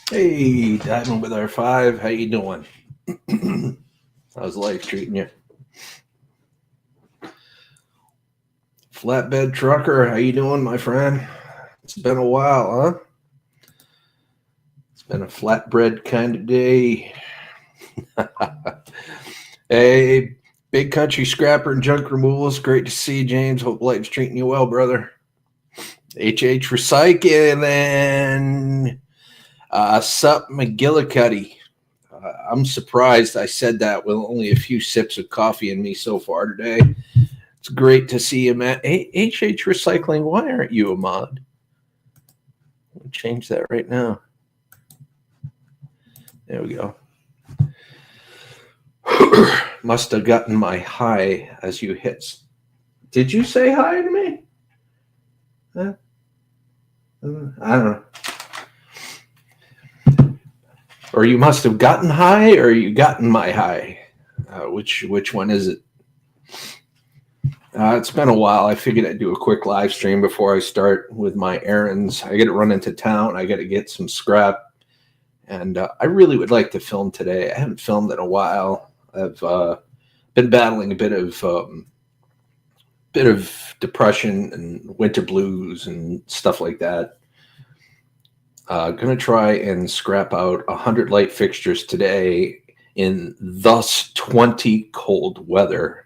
Hey, diving with our five. How you doing? How's life treating you? Flatbed trucker, how you doing, my friend? It's been a while, huh? It's been a flatbread kind of day. Hey, big country scrapper and junk removal. It's great to see you, James. Hope life's treating you well, brother. HH Recycling. Sup McGillicuddy. I'm surprised I said that with only a few sips of coffee in me so far today. It's great to see you, Matt. Hey, HH Recycling, why aren't you a mod? We'll change that right now. There we go. Must have gotten my hi as you hit. Did you say hi to me? I don't know. Or you must have gotten high, or you gotten my high. Which one is it? It's been a while. I figured I'd do a quick live stream before I start with my errands. I got to run into town. I got to get some scrap. And I really would like to film today. I haven't filmed in a while. I've been battling a bit of depression and winter blues and stuff like that. Going to try and scrap out 100 light fixtures today in thus 20 cold weather.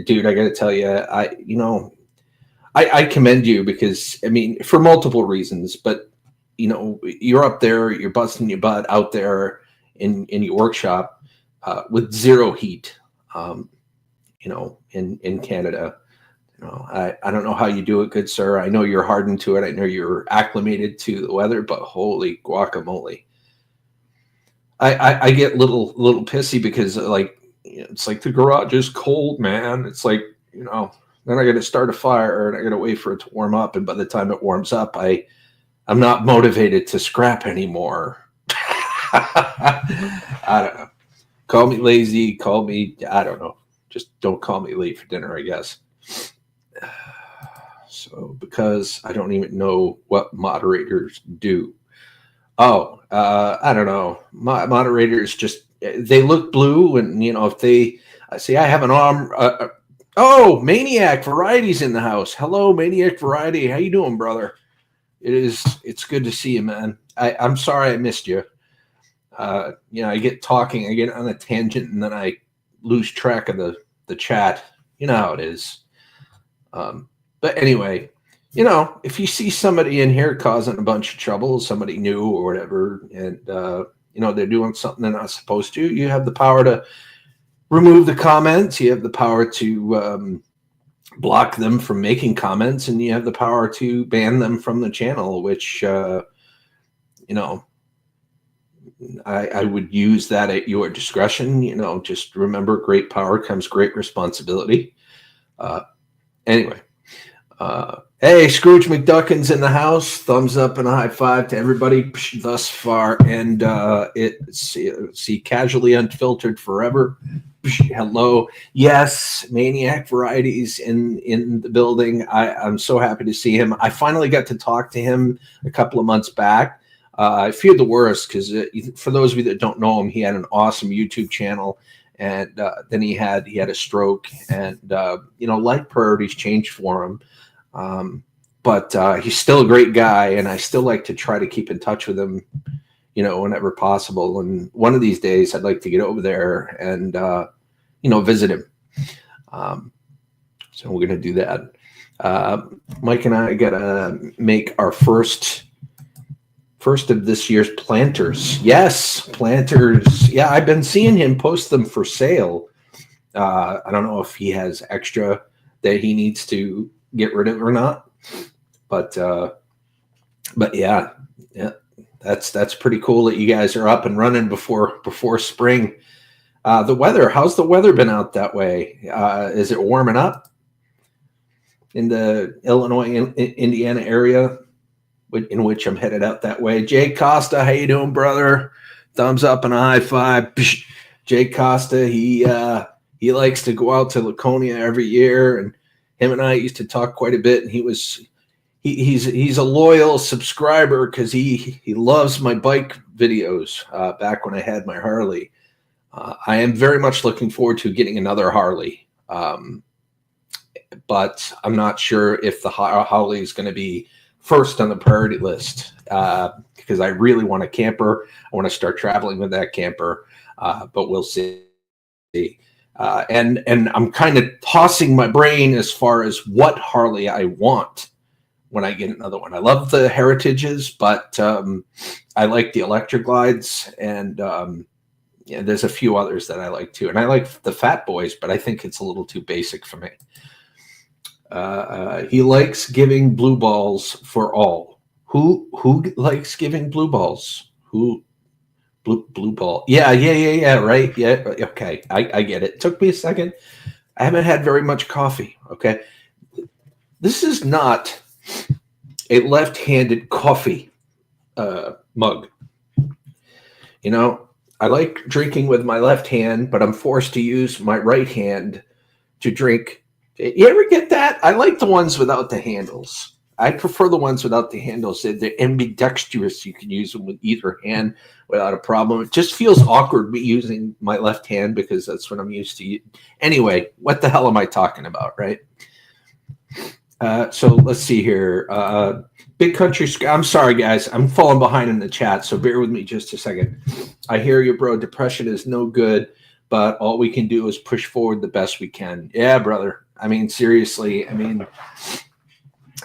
Dude, I got to tell you, I commend you because, I mean, for multiple reasons, but you're up there, you're busting your butt out there in your workshop with zero heat, in Canada. I don't know how you do it, good sir. I know you're hardened to it. I know you're acclimated to the weather, but holy guacamole. I get little pissy because it's like the garage is cold, man. It's like, then I got to start a fire and I got to wait for it to warm up. And by the time it warms up, I'm not motivated to scrap anymore. I don't know. Call me lazy. Call me, I don't know. Just don't call me late for dinner, I guess. So, because I don't even know what moderators do. Oh, I don't know. Moderators just, they look blue, and if they see I have an arm. Oh, Maniac Variety's in the house. Hello, Maniac Variety. How you doing, brother? It's good to see you, man. I'm sorry I missed you. I get talking, I get on a tangent, and then I lose track of the chat. You know how it is. But anyway, if you see somebody in here causing a bunch of trouble, somebody new or whatever, and they're doing something they're not supposed to, you have the power to remove the comments. You have the power to block them from making comments, and you have the power to ban them from the channel, which I would use that at your discretion. Just remember, great power comes great responsibility. Anyway, hey, Scrooge McDuckin's in the house. Thumbs up and a high five to everybody thus far. And see, casually unfiltered forever. Hello. Yes, Maniac Varieties in the building. I'm so happy to see him. I finally got to talk to him a couple of months back. I feared the worst because for those of you that don't know him, he had an awesome YouTube channel. And then he had a stroke, and life priorities changed for him. But he's still a great guy, and I still like to try to keep in touch with him, whenever possible. And one of these days, I'd like to get over there and visit him. So we're gonna do that. Mike and I gotta make our first of this year's planters. Yes, planters. Yeah, I've been seeing him post them for sale. I don't know if he has extra that he needs to get rid of or not. But yeah, that's pretty cool that you guys are up and running before spring. The weather, how's the weather been out that way? Is it warming up in the Illinois, Indiana area? In which I'm headed out that way. Jay Costa, how you doing, brother? Thumbs up and a high five. Jay Costa, he likes to go out to Laconia every year, and him and I used to talk quite a bit. And he was he's a loyal subscriber because he loves my bike videos. Back when I had my Harley, I am very much looking forward to getting another Harley, but I'm not sure if the Harley is going to be first on the priority list because I really want a camper. I want to start traveling with that camper, but we'll see. And I'm kind of tossing my brain as far as what Harley I want when I get another one. I love the Heritages, but I like the Electric Glides, and yeah, there's a few others that I like too. And I like the Fat Boys, but I think it's a little too basic for me. He likes giving blue balls for all. Who likes giving blue balls? Who? Blue ball. Yeah. Right. Yeah. Okay. I get it. It took me a second. I haven't had very much coffee. Okay. This is not a left-handed coffee mug. You know, I like drinking with my left hand, but I'm forced to use my right hand to drink. You ever get that? I like the ones without the handles. I prefer the ones without the handles. They're ambidextrous. You can use them with either hand without a problem. It just feels awkward me using my left hand because that's what I'm used to. Anyway, what the hell am I talking about, right? So let's see here. Big Country. I'm sorry, guys. I'm falling behind in the chat, so bear with me just a second. I hear you, bro. Depression is no good, but all we can do is push forward the best we can. Yeah, brother. I mean, seriously. I mean,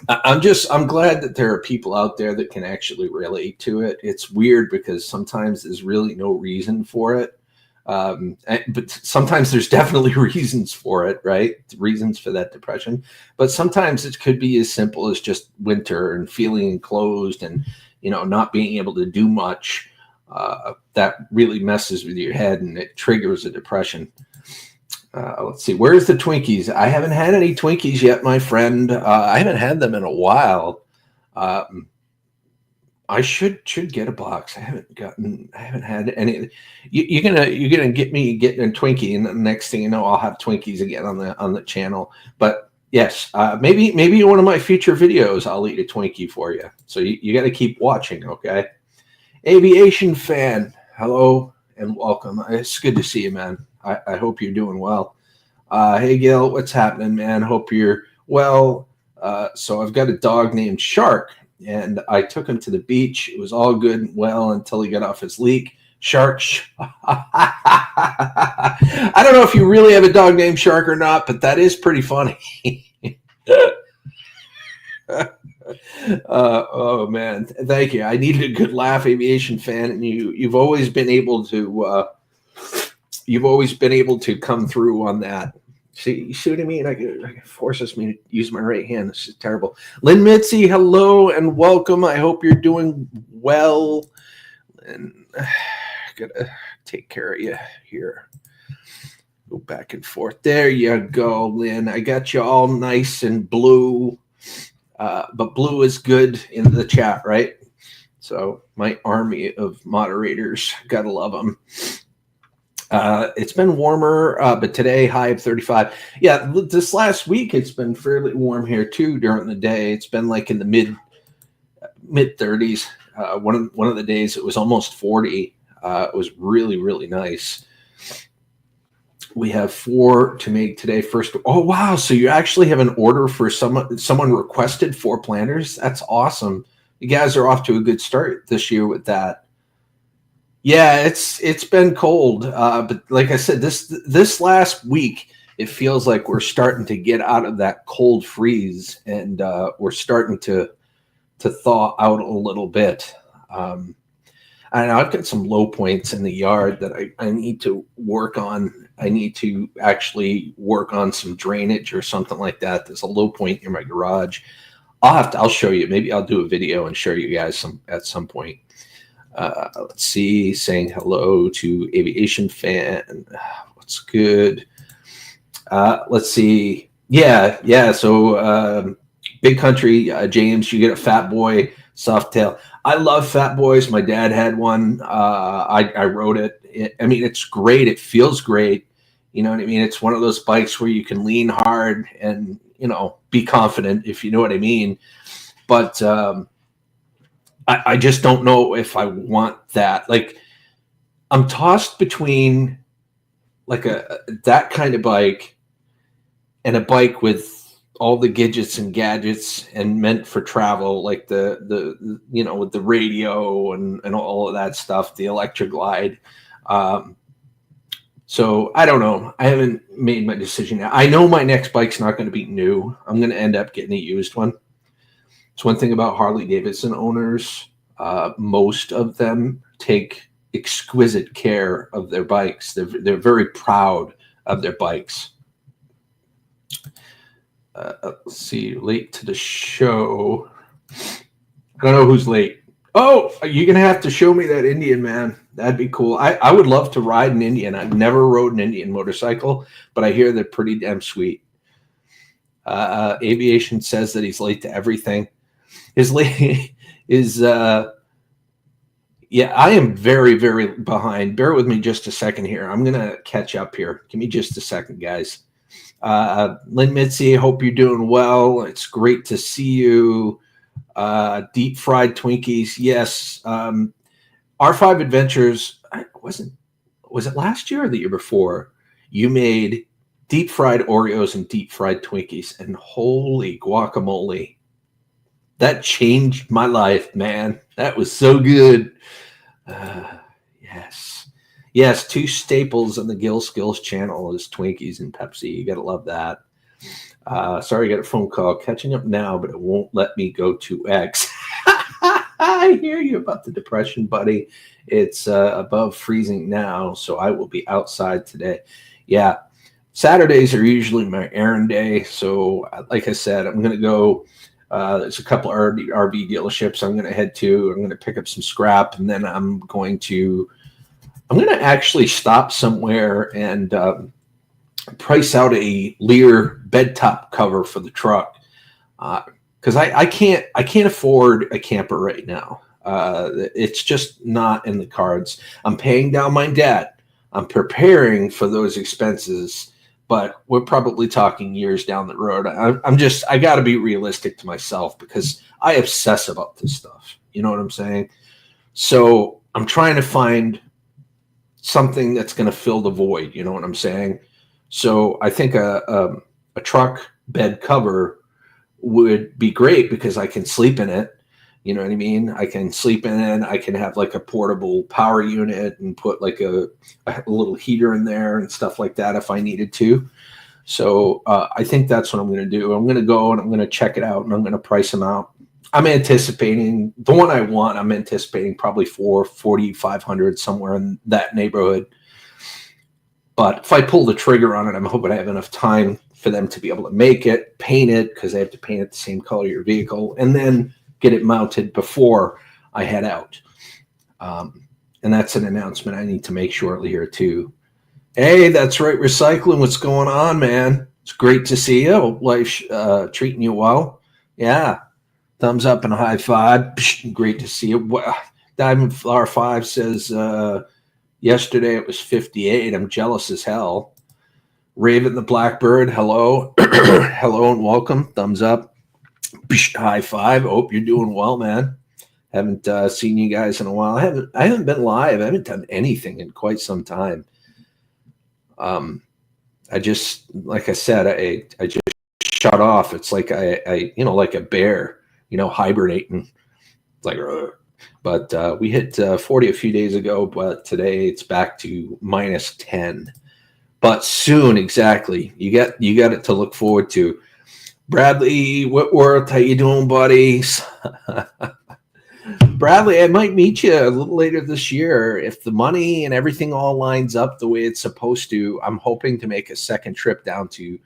I'm glad that there are people out there that can actually relate to it. It's weird because sometimes there's really no reason for it. But sometimes there's definitely reasons for it, right? Reasons for that depression. But sometimes it could be as simple as just winter and feeling enclosed and, you know, not being able to do much. That really messes with your head and it triggers a depression. Let's see. Where's the Twinkies? I haven't had any Twinkies yet, my friend. I haven't had them in a while. I should get a box. I haven't had any. You're gonna get me getting a Twinkie, and the next thing you know, I'll have Twinkies again on the channel. But yes, maybe in one of my future videos, I'll eat a Twinkie for you. So you got to keep watching, okay? Aviation fan, hello and welcome. It's good to see you, man. I hope you're doing well. Hey, Gil, what's happening, man? Hope you're well. So I've got a dog named Shark, and I took him to the beach. It was all good and well until he got off his leak. Shark. I don't know if you really have a dog named Shark or not, but that is pretty funny. Oh, man. Thank you. I needed a good laugh, aviation fan, and you've always been able to come through on that. See what I mean? It forces me to use my right hand. This is terrible. Lynn Mitzi, hello and welcome. I hope you're doing well. And gotta take care of you here. Go back and forth. There you go, Lynn. I got you all nice and blue. But blue is good in the chat, right? So my army of moderators, gotta love them. It's been warmer, but today high of 35. Yeah, this last week it's been fairly warm here too during the day. It's been like in the mid 30s. One of the days it was almost 40. It was really, really nice. We have 4 to make today. First, oh wow! So you actually have an order for someone requested 4 planters. That's awesome. You guys are off to a good start this year with that. Yeah, it's been cold, but like I said, this last week it feels like we're starting to get out of that cold freeze, and we're starting to thaw out a little bit. I know I've got some low points in the yard that I need to work on. I need to actually work on some drainage or something like that. There's a low point in my garage. I'll show you. Maybe I'll do a video and show you guys at some point. Let's see, saying hello to aviation fan. What's good? Let's see. Yeah. So Big Country, James, you get a Fat Boy Softail. I love Fat Boys. My dad had one. I rode it. I mean, it's great. It feels great. You know what I mean? It's one of those bikes where you can lean hard and, you know, be confident, if you know what I mean. But I just don't know if I want that. Like, I'm tossed between like that kind of bike and a bike with all the gadgets and gadgets and meant for travel, like the with the radio and all of that stuff, the electric glide. So I don't know. I haven't made my decision yet. I know my next bike's not going to be new. I'm going to end up getting a used one. It's one thing about Harley Davidson owners. Most of them take exquisite care of their bikes. They're very proud of their bikes. Let's see, late to the show. I don't know who's late. Oh, you're going to have to show me that Indian, man. That'd be cool. I would love to ride an Indian. I've never rode an Indian motorcycle, but I hear they're pretty damn sweet. Aviation says that he's late to everything. Yeah, I am very, very behind. Bear with me just a second here. I'm going to catch up here. Give me just a second, guys. Lynn Mitzi, hope you're doing well. It's great to see you. Deep fried Twinkies. Yes. R5 Adventures. Was it last year or the year before? You made deep fried Oreos and deep fried Twinkies, and holy guacamole. That changed my life, man. That was so good. Yes, two staples on the Gil Skillz channel is Twinkies and Pepsi. You got to love that. Sorry, I got a phone call. Catching up now, but it won't let me go to X. I hear you about the depression, buddy. It's above freezing now, so I will be outside today. Yeah, Saturdays are usually my errand day. So, like I said, I'm going to go. There's a couple of RV dealerships I'm going to head to. I'm going to pick up some scrap, and then I'm going to actually stop somewhere and price out a Lear bed top cover for the truck, because I can't afford a camper right now. It's just not in the cards. I'm paying down my debt. I'm preparing for those expenses, but we're probably talking years down the road. I got to be realistic to myself because I obsess about this stuff. You know what I'm saying? So I'm trying to find something that's going to fill the void. You know what I'm saying? So I think a truck bed cover would be great because I can sleep in it. You know what I mean? I can sleep in it. I can have like a portable power unit and put like a little heater in there and stuff like that if I needed to. So I think that's what I'm going to do. I'm going to go and I'm going to check it out and I'm going to price them out. I'm anticipating the one I want. I'm anticipating probably $4,500 somewhere in that neighborhood. But if I pull the trigger on it, I'm hoping I have enough time for them to be able to make it, paint it, because they have to paint it the same color of your vehicle, and then get it mounted before I head out. And that's an announcement I need to make shortly here too. Hey, that's right, Recycling. What's going on, man? It's great to see you. Hope life's treating you well. Yeah. Thumbs up and a high five. Great to see you. Diamond Flower 5 says, yesterday it was 58. I'm jealous as hell. Raven the Blackbird, hello. Hello and welcome. Thumbs up. High five. Hope you're doing well, man. Haven't seen you guys in a while. I haven't been live. I haven't done anything in quite some time. I just, like I said, I just shut off. It's like I like a bear, hibernating. Like, but we hit 40 a few days ago, but today it's back to minus 10. But soon, exactly. You got it to look forward to. Bradley Whitworth, how you doing, buddies? Bradley, I might meet you a little later this year if the money and everything all lines up the way it's supposed to. I'm hoping to make a second trip down to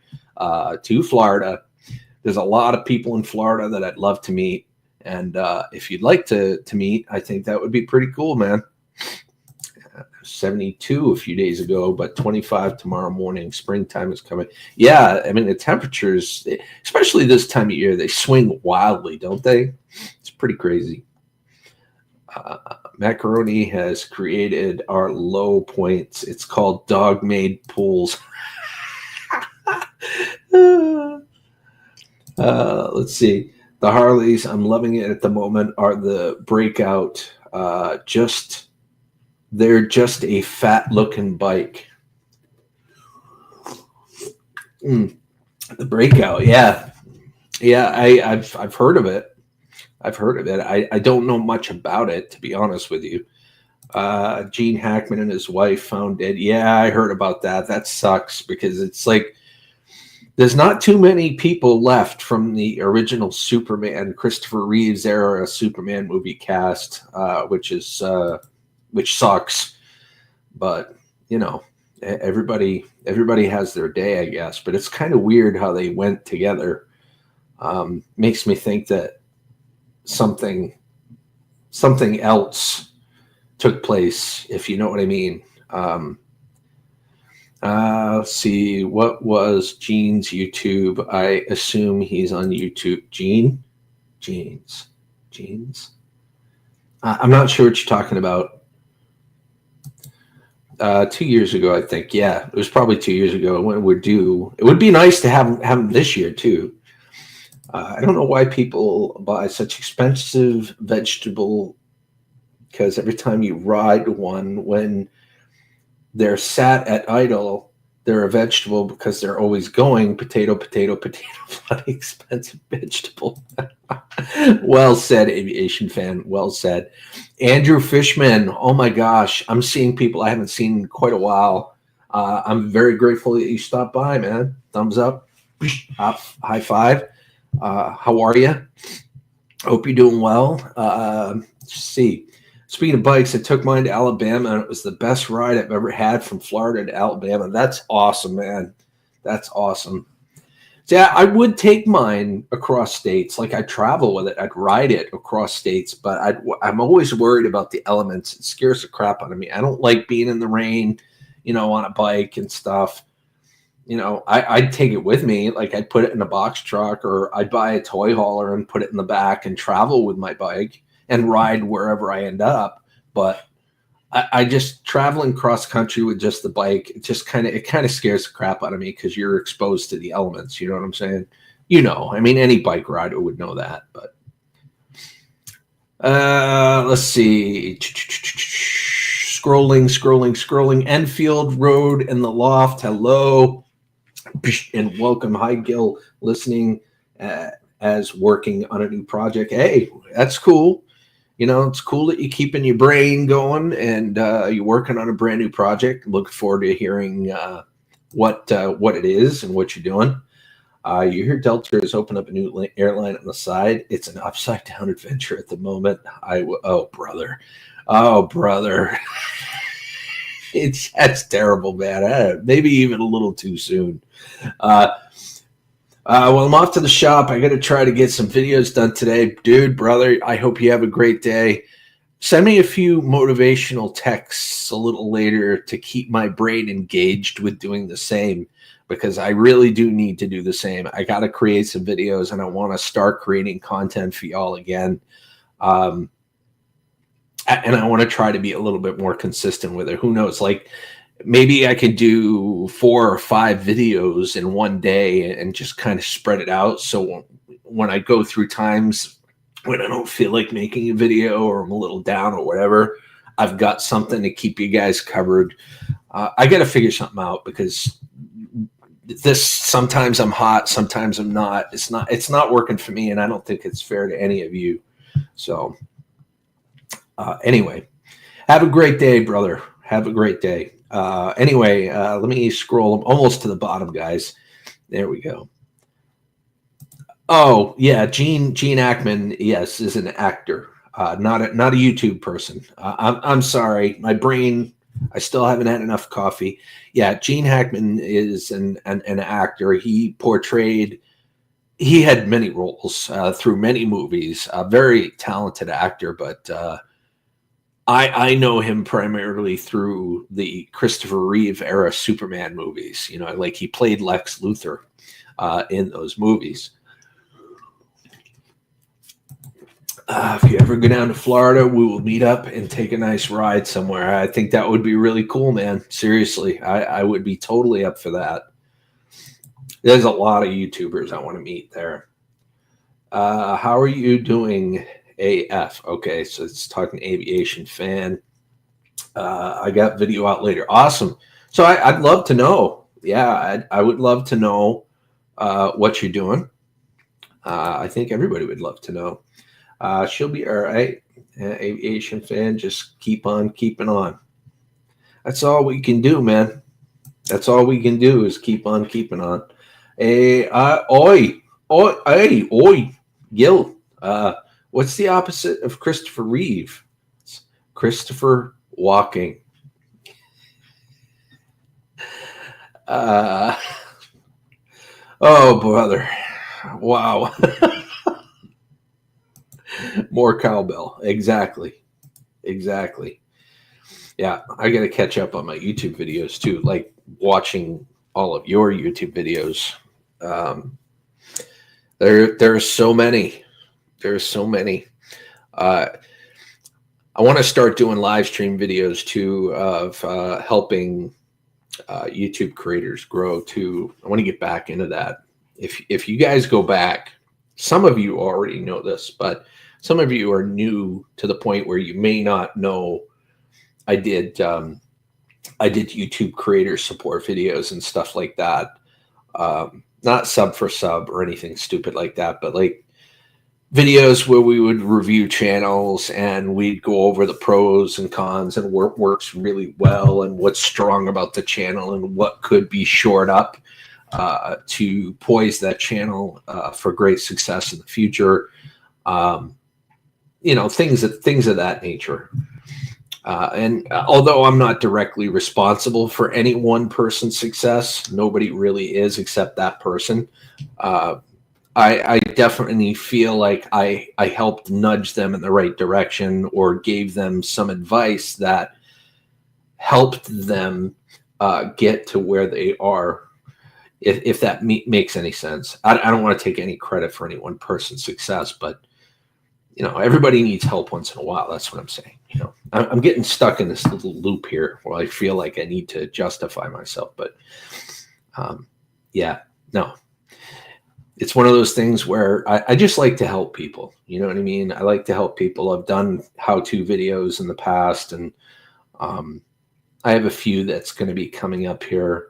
Florida. There's a lot of people in Florida that I'd love to meet, and if you'd like to meet, I think that would be pretty cool, man. 72 a few days ago, but 25 tomorrow morning. Springtime is coming. Yeah, I mean, the temperatures, especially this time of year, they swing wildly, don't they? It's pretty crazy. Macaroni has created our low points. It's called dog-made pools. Let's see. The Harleys, I'm loving it at the moment, are the breakout. They're just a fat looking bike. The breakout, yeah. I've heard of it. I don't know much about it, to be honest with you. Gene Hackman and his wife found dead. Yeah, I heard about that. That sucks because it's like there's not too many people left from the original Superman, Christopher Reeves era Superman movie cast, which sucks. But everybody has their day, I guess. But it's kind of weird how they went together. Makes me think that something else took place, if you know what I mean. Let's see, what was Gene's YouTube? I assume he's on YouTube. Gene's. I'm not sure what you're talking about. 2 years ago, I think. Yeah, it was probably 2 years ago. When it would do, it would be nice to have him this year too. I don't know why people buy such expensive vegetable, because every time you ride one, when they're sat at idle, they're a vegetable because they're always going potato, bloody expensive vegetable. Well said, aviation fan. Well said. Andrew Fishman. Oh my gosh. I'm seeing people I haven't seen in quite a while. I'm very grateful that you stopped by, man. Thumbs up. High five. How are you? Hope you're doing well. Let's see. Speaking of bikes, I took mine to Alabama, and it was the best ride I've ever had from Florida to Alabama. That's awesome, man. That's awesome. So, yeah, I would take mine across states. Like, I'd travel with it. I'd ride it across states, but I'm always worried about the elements. It scares the crap out of me. I don't like being in the rain, on a bike and stuff. I'd take it with me. Like, I'd put it in a box truck, or I'd buy a toy hauler and put it in the back and travel with my bike and ride wherever I end up. But I just traveling cross country with just the bike, it kind of scares the crap out of me because you're exposed to the elements. You know what I'm saying? I mean, any bike rider would know that. But let's see. Scrolling. Enfield Road in the Loft. Hello. And welcome. Hi, Gil, listening as working on a new project. Hey, that's cool. It's cool that you're keeping your brain going and you're working on a brand new project. Look forward to hearing what it is and what you're doing. You hear Delta has opened up a new airline on the side. It's an upside down adventure at the moment. Oh, brother. That's terrible, man. Maybe even a little too soon. Well, I'm off to the shop. I got to try to get some videos done today. Dude, brother, I hope you have a great day. Send me a few motivational texts a little later to keep my brain engaged with doing the same, because I really do need to do the same. I got to create some videos, and I want to start creating content for y'all again. And I want to try to be a little bit more consistent with it. Who knows? Like, maybe I could do 4 or 5 videos in one day and just kind of spread it out. So when I go through times when I don't feel like making a video, or I'm a little down or whatever, I've got something to keep you guys covered. I got to figure something out, because sometimes I'm hot, sometimes I'm not. It's not working for me, and I don't think it's fair to any of you. So anyway, have a great day, brother. Have a great day. Anyway, let me scroll almost to the bottom, guys. There we go. Oh, yeah, Gene Hackman, yes, is an actor, not a YouTube person. I'm sorry, my brain. I still haven't had enough coffee. Yeah, Gene Hackman is an actor. He had many roles through many movies. A very talented actor, but I know him primarily through the Christopher Reeve era Superman movies. Like, he played Lex Luthor in those movies. If you ever go down to Florida, we will meet up and take a nice ride somewhere. I think that would be really cool, man. Seriously, I would be totally up for that. There's a lot of YouTubers I want to meet there. How are you doing, AF? Okay, so it's talking aviation fan. I got video out later. Awesome. So I'd love to know. Yeah, I would love to know what you're doing. I think everybody would love to know. She'll be all right. Aviation fan, just keep on keeping on. That's all we can do, man. That's all we can do is keep on keeping on. Hey, oi, Gil. What's the opposite of Christopher Reeve? It's Christopher Walking. Uh, oh, brother. Wow. More cowbell. Exactly. Exactly. Yeah, I got to catch up on my YouTube videos too. Like watching all of your YouTube videos. There's so many. There's so many. I want to start doing live stream videos too of helping YouTube creators grow too. I want to get back into that. If you guys go back, some of you already know this, but some of you are new to the point where you may not know. I did YouTube creator support videos and stuff like that. Not sub for sub or anything stupid like that, but like videos where we would review channels and we'd go over the pros and cons and what works really well and what's strong about the channel and what could be shored up to poise that channel for great success in the future. Things of that nature. And although I'm not directly responsible for any one person's success, nobody really is except that person. I definitely feel like I helped nudge them in the right direction or gave them some advice that helped them get to where they are, if that makes any sense. I don't want to take any credit for any one person's success, but everybody needs help once in a while. That's what I'm saying. I'm getting stuck in this little loop here where I feel like I need to justify myself. But no, it's one of those things where I just like to help people. You know what I mean? I like to help people. I've done how-to videos in the past, and I have a few that's going to be coming up here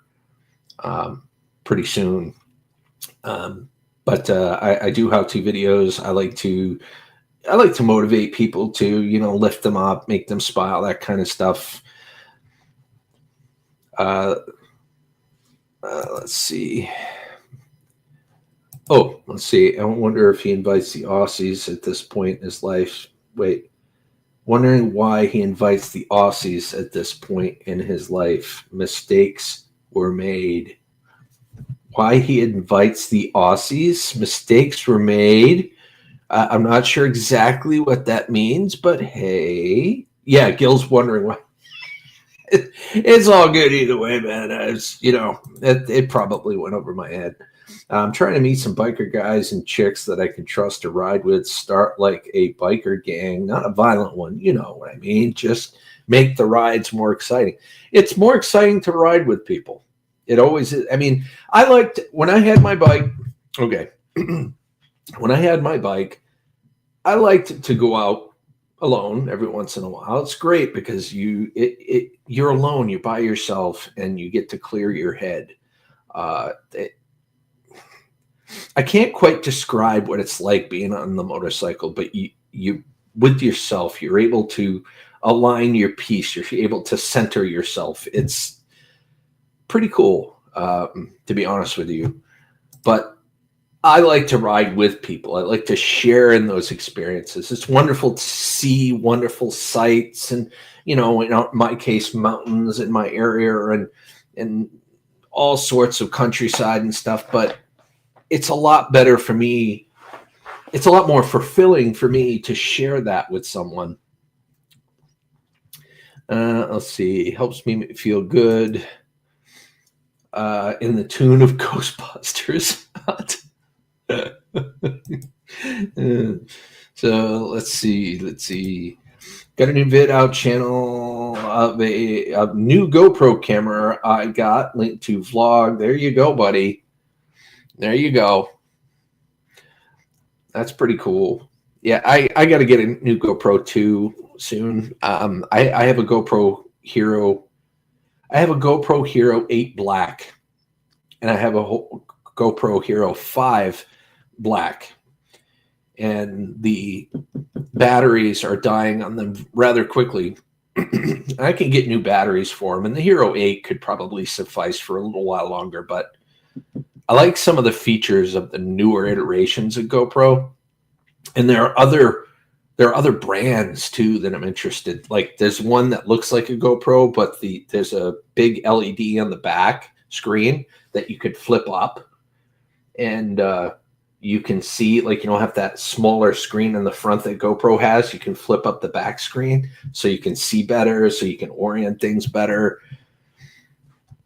pretty soon. But I do how-to videos. I like to motivate people to, lift them up, make them smile, that kind of stuff. Let's see. Oh, let's see. I wonder if he invites the Aussies at this point in his life. Wait. Wondering why he invites the Aussies at this point in his life. Mistakes were made. Why he invites the Aussies? Mistakes were made. I'm not sure exactly what that means, but hey. Yeah, Gil's wondering why. It's all good either way, man. It probably went over my head. I'm trying to meet some biker guys and chicks that I can trust to ride with, start like a biker gang, not a violent one. You know what I mean? Just make the rides more exciting. It's more exciting to ride with people. It always is. I mean, I liked when I had my bike. Okay. When I had my bike, I liked to go out alone every once in a while. It's great because you're alone, you're by yourself, and you get to clear your head. I can't quite describe what it's like being on the motorcycle, but you with yourself, you're able to align your piece. You're able to center yourself. It's pretty cool, to be honest with you. But I like to ride with people. I like to share in those experiences. It's wonderful to see wonderful sights and, in my case, mountains in my area and all sorts of countryside and stuff. But it's a lot better for me. It's a lot more fulfilling for me to share that with someone. Let's see. Helps me feel good in the tune of Ghostbusters. So let's see. Got a new vid out channel of a new GoPro camera I got linked to vlog. There you go, buddy. There you go. That's pretty cool. Yeah, I got to get a new GoPro 2 soon. I have a GoPro Hero. I have a GoPro Hero 8 Black, and I have a GoPro Hero 5 Black, and the batteries are dying on them rather quickly. I can get new batteries for them, and the Hero 8 could probably suffice for a little while longer, but I like some of the features of the newer iterations of GoPro, and there are other brands too that I'm interested. Like there's one that looks like a GoPro, but there's a big LED on the back screen that you could flip up, and you can see, like, you don't have that smaller screen in the front that GoPro has. You can flip up the back screen so you can see better, so you can orient things better.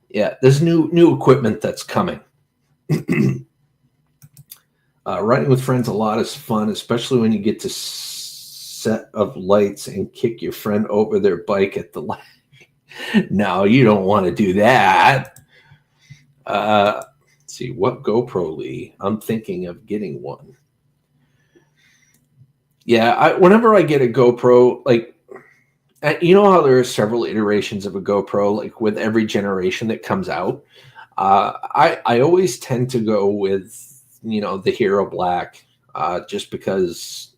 Yeah, there's new equipment that's coming. Riding with friends a lot is fun, especially when you get to set of lights and kick your friend over their bike at the light. No, you don't want to do that. Let's see, what GoPro, Lee? I'm thinking of getting one. Yeah, whenever I get a GoPro, like, you know how there are several iterations of a GoPro, like with every generation that comes out. I always tend to go with, the Hero Black, just because,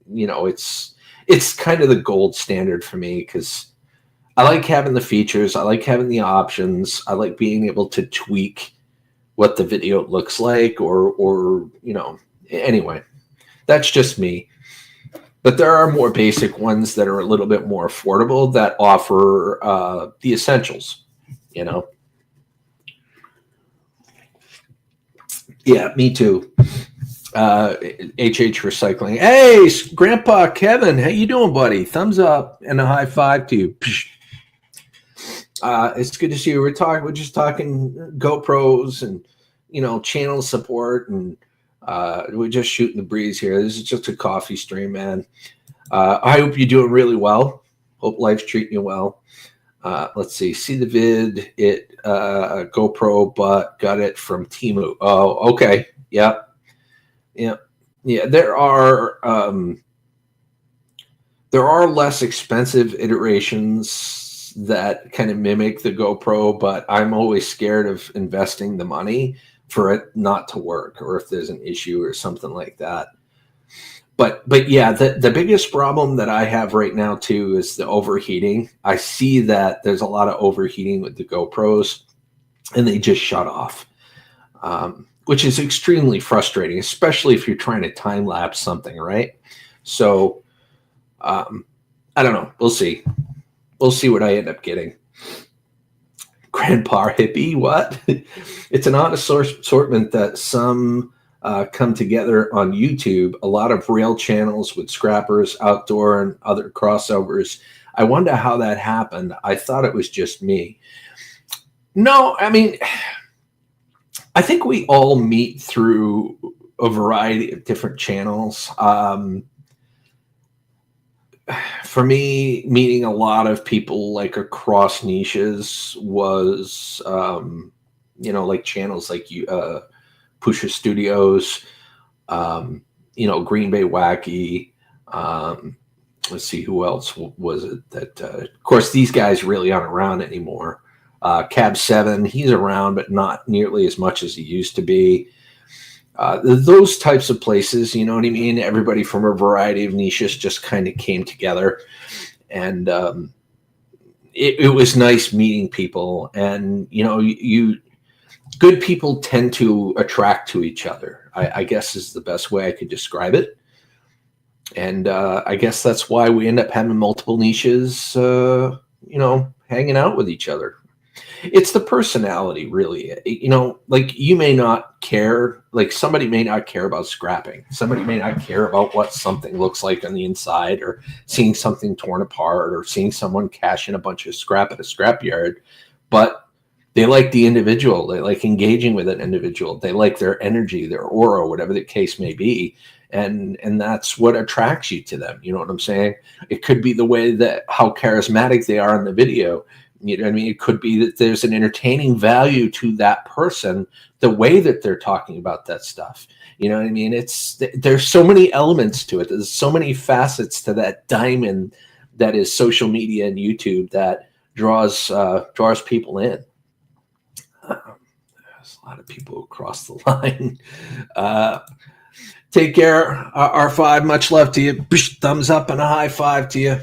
it's kind of the gold standard for me, because I like having the features, I like having the options, I like being able to tweak what the video looks like, or anyway, that's just me. But there are more basic ones that are a little bit more affordable that offer the essentials, Yeah, me too. HH Recycling. Hey, Grandpa Kevin, how you doing, buddy? Thumbs up and a high five to you. It's good to see you. We're just talking GoPros and channel support, and we're just shooting the breeze here. This is just a coffee stream, man. I hope you're doing really well. Hope life's treating you well. Let's see the vid. It GoPro, but got it from Temu. Oh, okay. Yeah. There are less expensive iterations that kind of mimic the GoPro, but I'm always scared of investing the money for it not to work, or if there's an issue or something like that. But yeah, the biggest problem that I have right now too is the overheating. I see that there's a lot of overheating with the GoPros, and they just shut off, which is extremely frustrating, especially if you're trying to time lapse something, right? So I don't know. We'll see. We'll see what I end up getting. Grandpa hippie, what? It's an odd assortment that some come together on YouTube. A lot of rail channels with scrappers, outdoor, and other crossovers. I wonder how that happened. I thought it was just me. No, I mean, I think we all meet through a variety of different channels. For me, meeting a lot of people like across niches was, like channels like Pusha Studios, Green Bay Wacky. Let's see, who else was it that, of course, these guys really aren't around anymore. Cab 7, he's around, but not nearly as much as he used to be. Those types of places, you know what I mean? Everybody from a variety of niches just kind of came together, and it was nice meeting people. And good people tend to attract to each other, I guess is the best way I could describe it. And I guess that's why we end up having multiple niches, hanging out with each other. It's the personality, really. Like, you may not care, like somebody may not care about scrapping. Somebody may not care about what something looks like on the inside, or seeing something torn apart, or seeing someone cash in a bunch of scrap at a scrapyard. But they like the individual. They like engaging with an individual. They like their energy, their aura, whatever the case may be. And that's what attracts you to them. You know what I'm saying? It could be the way that how charismatic they are in the video. You know what I mean? It could be that there's an entertaining value to that person, the way that they're talking about that stuff. You know what I mean? There's so many elements to it. There's so many facets to that diamond that is social media and YouTube that draws people in. There's a lot of people who cross the line. Take care, R5. Much love to you. Thumbs up and a high five to you.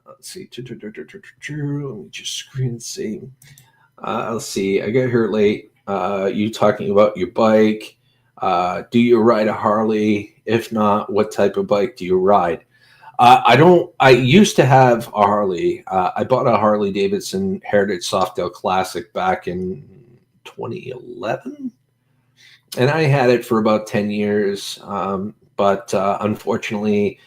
Let's see. Let me just screen see. Let's see. I got here late. You talking about your bike. Do you ride a Harley? If not, what type of bike do you ride? I don't. I used to have a Harley. I bought a Harley Davidson Heritage Softail Classic back in 2011. And I had it for about 10 years. But unfortunately,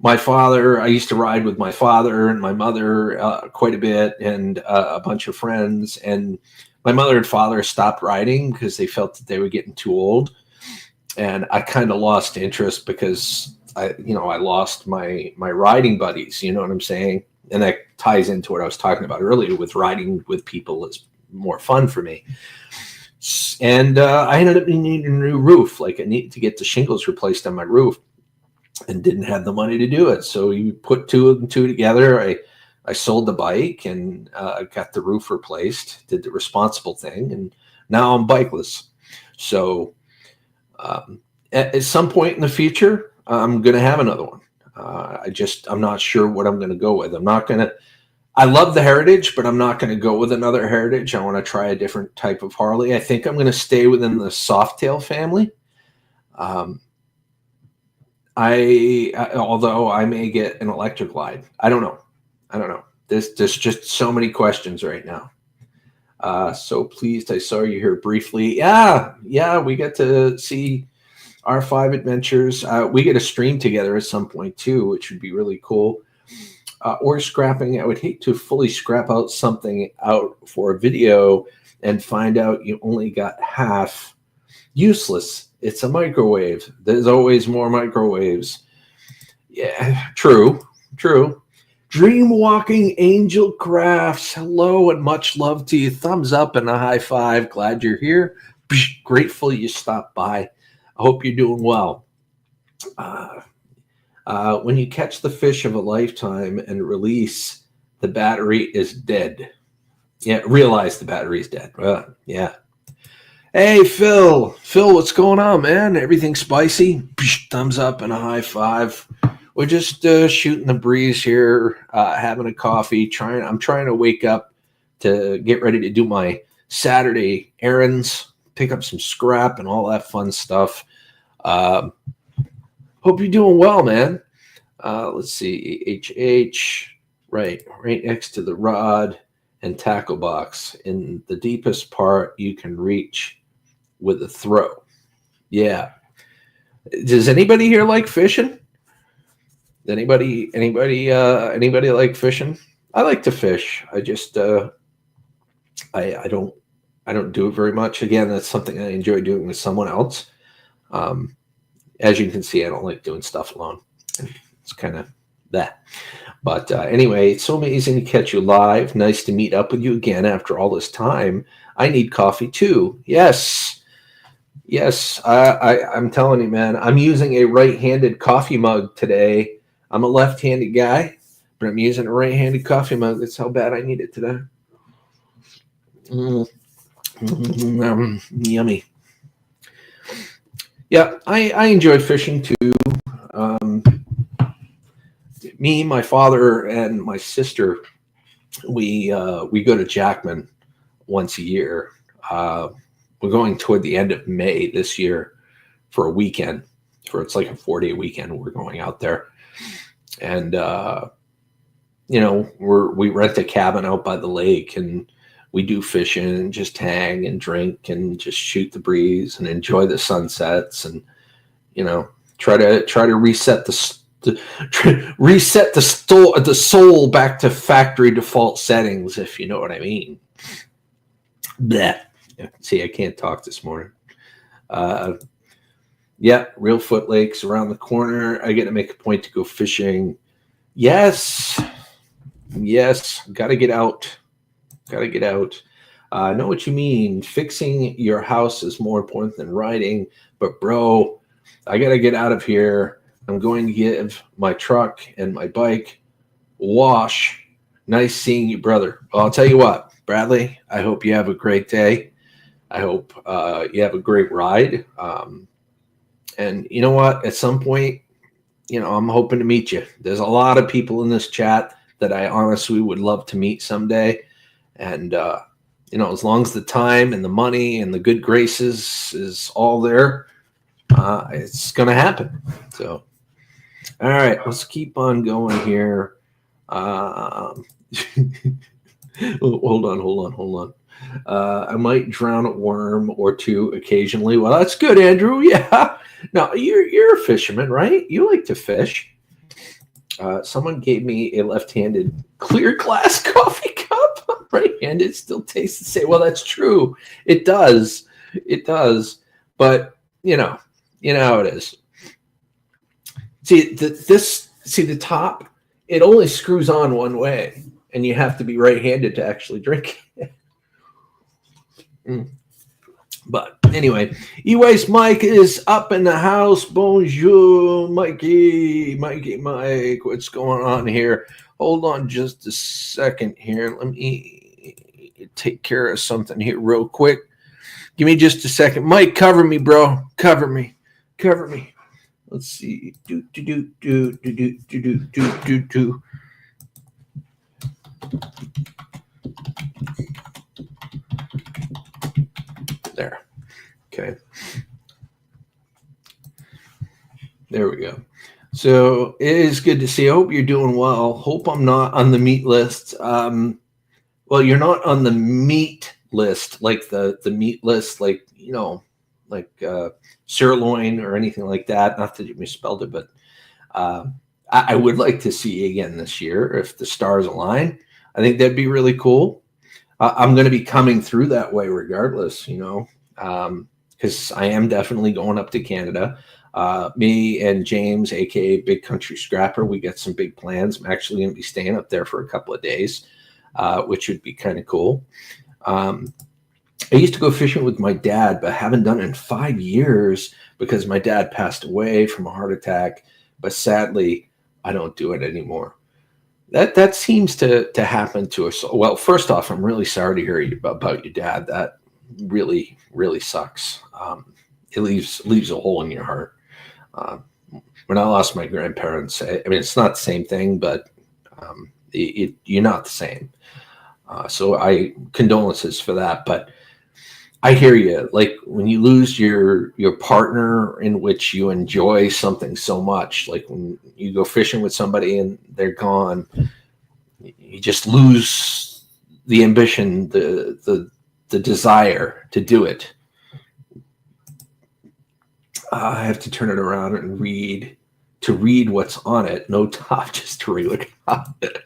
I used to ride with my father and my mother quite a bit, and a bunch of friends. And my mother and father stopped riding because they felt that they were getting too old. And I kind of lost interest because I lost my riding buddies, you know what I'm saying? And that ties into what I was talking about earlier with riding with people is more fun for me. And I ended up needing a new roof. Like I needed to get the shingles replaced on my roof and didn't have the money to do it. So you put two and two together. I sold the bike and got the roof replaced, did the responsible thing. And now I'm bikeless. So at some point in the future, I'm going to have another one. I'm not sure what I'm going to go with. I love the Heritage, but I'm not going to go with another Heritage. I want to try a different type of Harley. I think I'm going to stay within the Softail family. Although I may get an electric glide. I don't know. There's just so many questions right now. So pleased I saw you here briefly. Yeah, we get to see our 5 adventures. We get a stream together at some point too, which would be really cool. Or scrapping. I would hate to fully scrap out something out for a video and find out you only got half. Useless. It's a microwave. There's always more microwaves. Yeah, true. Dream Walking Angel Crafts. Hello and much love to you. Thumbs up and a high five. Glad you're here. Grateful you stopped by. I hope you're doing well. When you catch the fish of a lifetime and release, the battery is dead. Yeah, realize the battery is dead. Yeah. Hey, Phil, what's going on, man? Everything spicy? Thumbs up and a high five. We're just shooting the breeze here, having a coffee. I'm trying to wake up to get ready to do my Saturday errands, pick up some scrap and all that fun stuff. Hope you're doing well, man. Let's see, HH, right next to the rod and tackle box in the deepest part you can reach with a throw. Yeah. Does anybody here like fishing? Anybody like fishing? I like to fish. I just I don't do it very much. Again, that's something I enjoy doing with someone else. As you can see, I don't like doing stuff alone. It's kind of that. But anyway, it's so amazing to catch you live. Nice to meet up with you again after all this time. I need coffee too. Yes. I'm telling you, man, I'm using a right-handed coffee mug today. I'm a left-handed guy, but I'm using a right-handed coffee mug. That's how bad I need it today. Yummy. Yeah, I enjoy fishing too. Me, my father, and my sister, we go to Jackman once a year. We're going toward the end of May this year for a weekend. It's like a 4-day weekend. We're going out there, and we rent a cabin out by the lake, and we do fishing and just hang and drink and just shoot the breeze and enjoy the sunsets, and try to reset the soul back to factory default settings, if you know what I mean. Blech. See, I can't talk this morning. Real Foot Lakes around the corner. I get to make a point to go fishing. Yes. Yes, got to get out. Got to get out. I know what you mean. Fixing your house is more important than riding. But, bro, I got to get out of here. I'm going to give my truck and my bike a wash. Nice seeing you, brother. Well, I'll tell you what, Bradley, I hope you have a great day. I hope you have a great ride. And you know what? At some point, I'm hoping to meet you. There's a lot of people in this chat that I honestly would love to meet someday. And, as long as the time and the money and the good graces is all there, it's going to happen. So, all right, let's keep on going here. Hold on. I might drown a worm or two occasionally. Well, that's good, Andrew. Yeah. No, you're a fisherman, right? You like to fish. Someone gave me a left-handed clear glass coffee cup. Right-handed still tastes the same. Well, that's true. It does. It does. But you know how it is. See the top. It only screws on one way, and you have to be right-handed to actually drink it. But anyway, Eway's Mike is up in the house. Bonjour, Mikey, Mike. What's going on here? Hold on just a second here. Let me take care of something here real quick. Give me just a second. Mike, cover me, bro. Cover me. Let's see. Do. There. Okay. There we go. So it is good to see. I hope you're doing well. Hope I'm not on the meat list. Well, you're not on the meat list, like the meat list, like sirloin or anything like that. Not that you misspelled it, but I would like to see you again this year if the stars align. I think that'd be really cool. I'm going to be coming through that way regardless, because I am definitely going up to Canada. Me and James, aka Big Country Scrapper, we got some big plans. I'm actually going to be staying up there for a couple of days, which would be kind of cool. I used to go fishing with my dad, but haven't done it in 5 years because my dad passed away from a heart attack. But sadly, I don't do it anymore. That seems to happen to us. Well, first off, I'm really sorry to hear about your dad. That really, really sucks. It leaves a hole in your heart. When I lost my grandparents, I mean, it's not the same thing, but you're not the same. So I condolences for that. But I hear you. Like when you lose your partner in which you enjoy something so much, like when you go fishing with somebody and they're gone, you just lose the ambition, the desire to do it. I have to turn it around and read what's on it. No top, just to read it.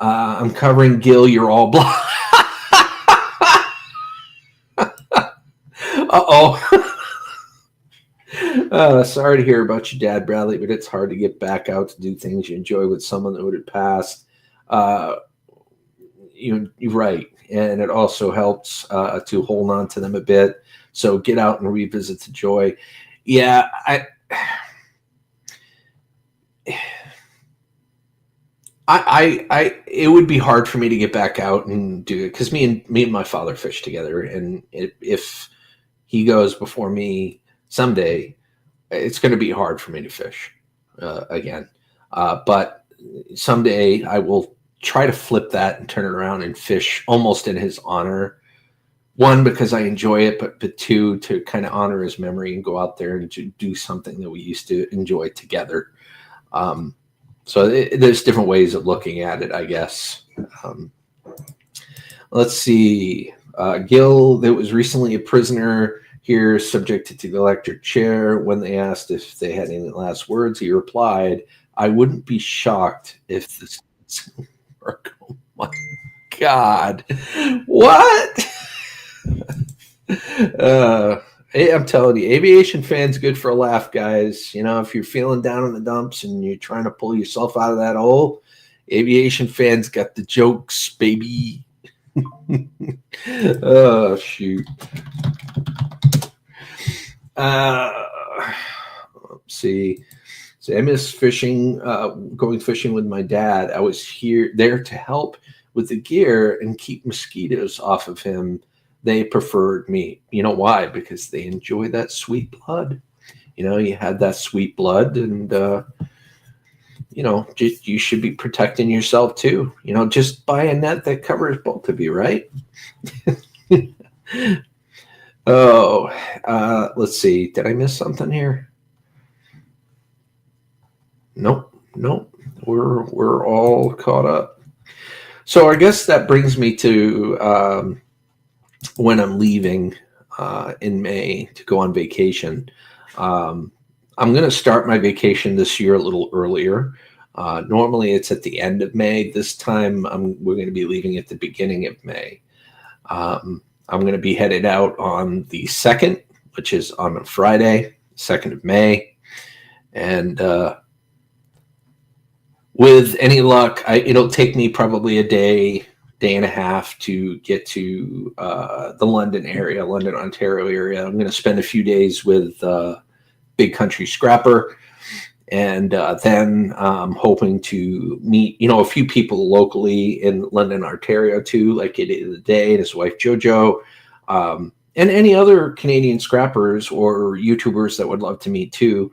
I'm covering Gil. You're all blind. Sorry to hear about your dad, Bradley, but it's hard to get back out to do things you enjoy with someone that would have passed. You're right. And it also helps to hold on to them a bit. So get out and revisit the joy. Yeah, it would be hard for me to get back out and do it because me and my father fish together, and if he goes before me someday, it's going to be hard for me to fish again. But someday I will try to flip that and turn it around and fish almost in his honor. One, because I enjoy it, but two, to kind of honor his memory and go out there and to do something that we used to enjoy together. So there's different ways of looking at it, I guess. Let's see. Gil, that was recently a prisoner here subjected to the electric chair. When they asked if they had any last words, he replied, "I wouldn't be shocked if this work." Oh my God. What? Hey, I'm telling you, aviation fan's good for a laugh, guys. You know, if you're feeling down in the dumps and you're trying to pull yourself out of that hole, aviation fans got the jokes, baby. Oh, shoot. Let's see. So I miss fishing, going fishing with my dad. I was there to help with the gear and keep mosquitoes off of him. They preferred me. You know why? Because they enjoy that sweet blood. You know, you had that sweet blood, and you know, just you should be protecting yourself too. You know, just buy a net that covers both of you, right? Oh, let's see. Did I miss something here? Nope, nope. We're all caught up. So I guess that brings me to when I'm leaving in May to go on vacation. I'm going to start my vacation this year a little earlier. Normally it's at the end of May. This time we're going to be leaving at the beginning of May. I'm going to be headed out on the 2nd, which is on a Friday, 2nd of May. And with any luck, it'll take me probably a day and a half to get to the London area, London, Ontario area. I'm going to spend a few days with Big Country Scrapper. And then I'm hoping to meet, you know, a few people locally in London, Ontario, too, like Idiot of the Day and his wife, JoJo, and any other Canadian scrappers or YouTubers that would love to meet, too.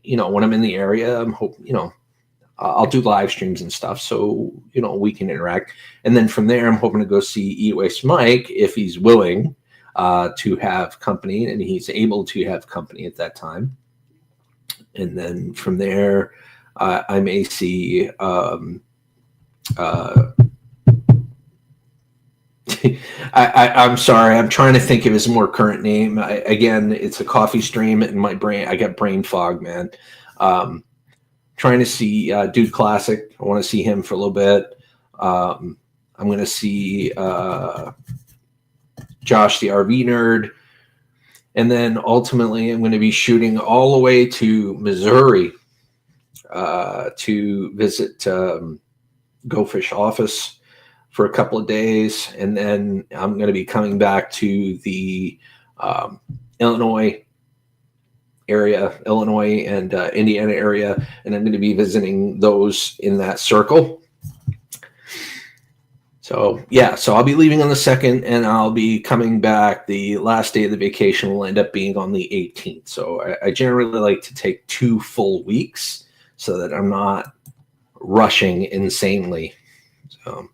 You know, when I'm in the area, I'm hoping, you know, I'll do live streams and stuff, so, you know, we can interact. And then from there, I'm hoping to go see Eat Waste Mike if he's willing to have company, and he's able to have company at that time. And then from there, I may see. I'm sorry. I'm trying to think of his more current name. Again, it's a coffee stream, and my brain. I got brain fog, man. Trying to see Dude Classic. I want to see him for a little bit. I'm going to see Josh the RV Nerd. And then ultimately, I'm going to be shooting all the way to Missouri to visit Go Fish office for a couple of days. And then I'm going to be coming back to the Illinois area, Illinois and Indiana area. And I'm going to be visiting those in that circle. So, yeah, so I'll be leaving on the 2nd, and I'll be coming back. The last day of the vacation will end up being on the 18th. So I generally like to take 2 full weeks so that I'm not rushing insanely. So,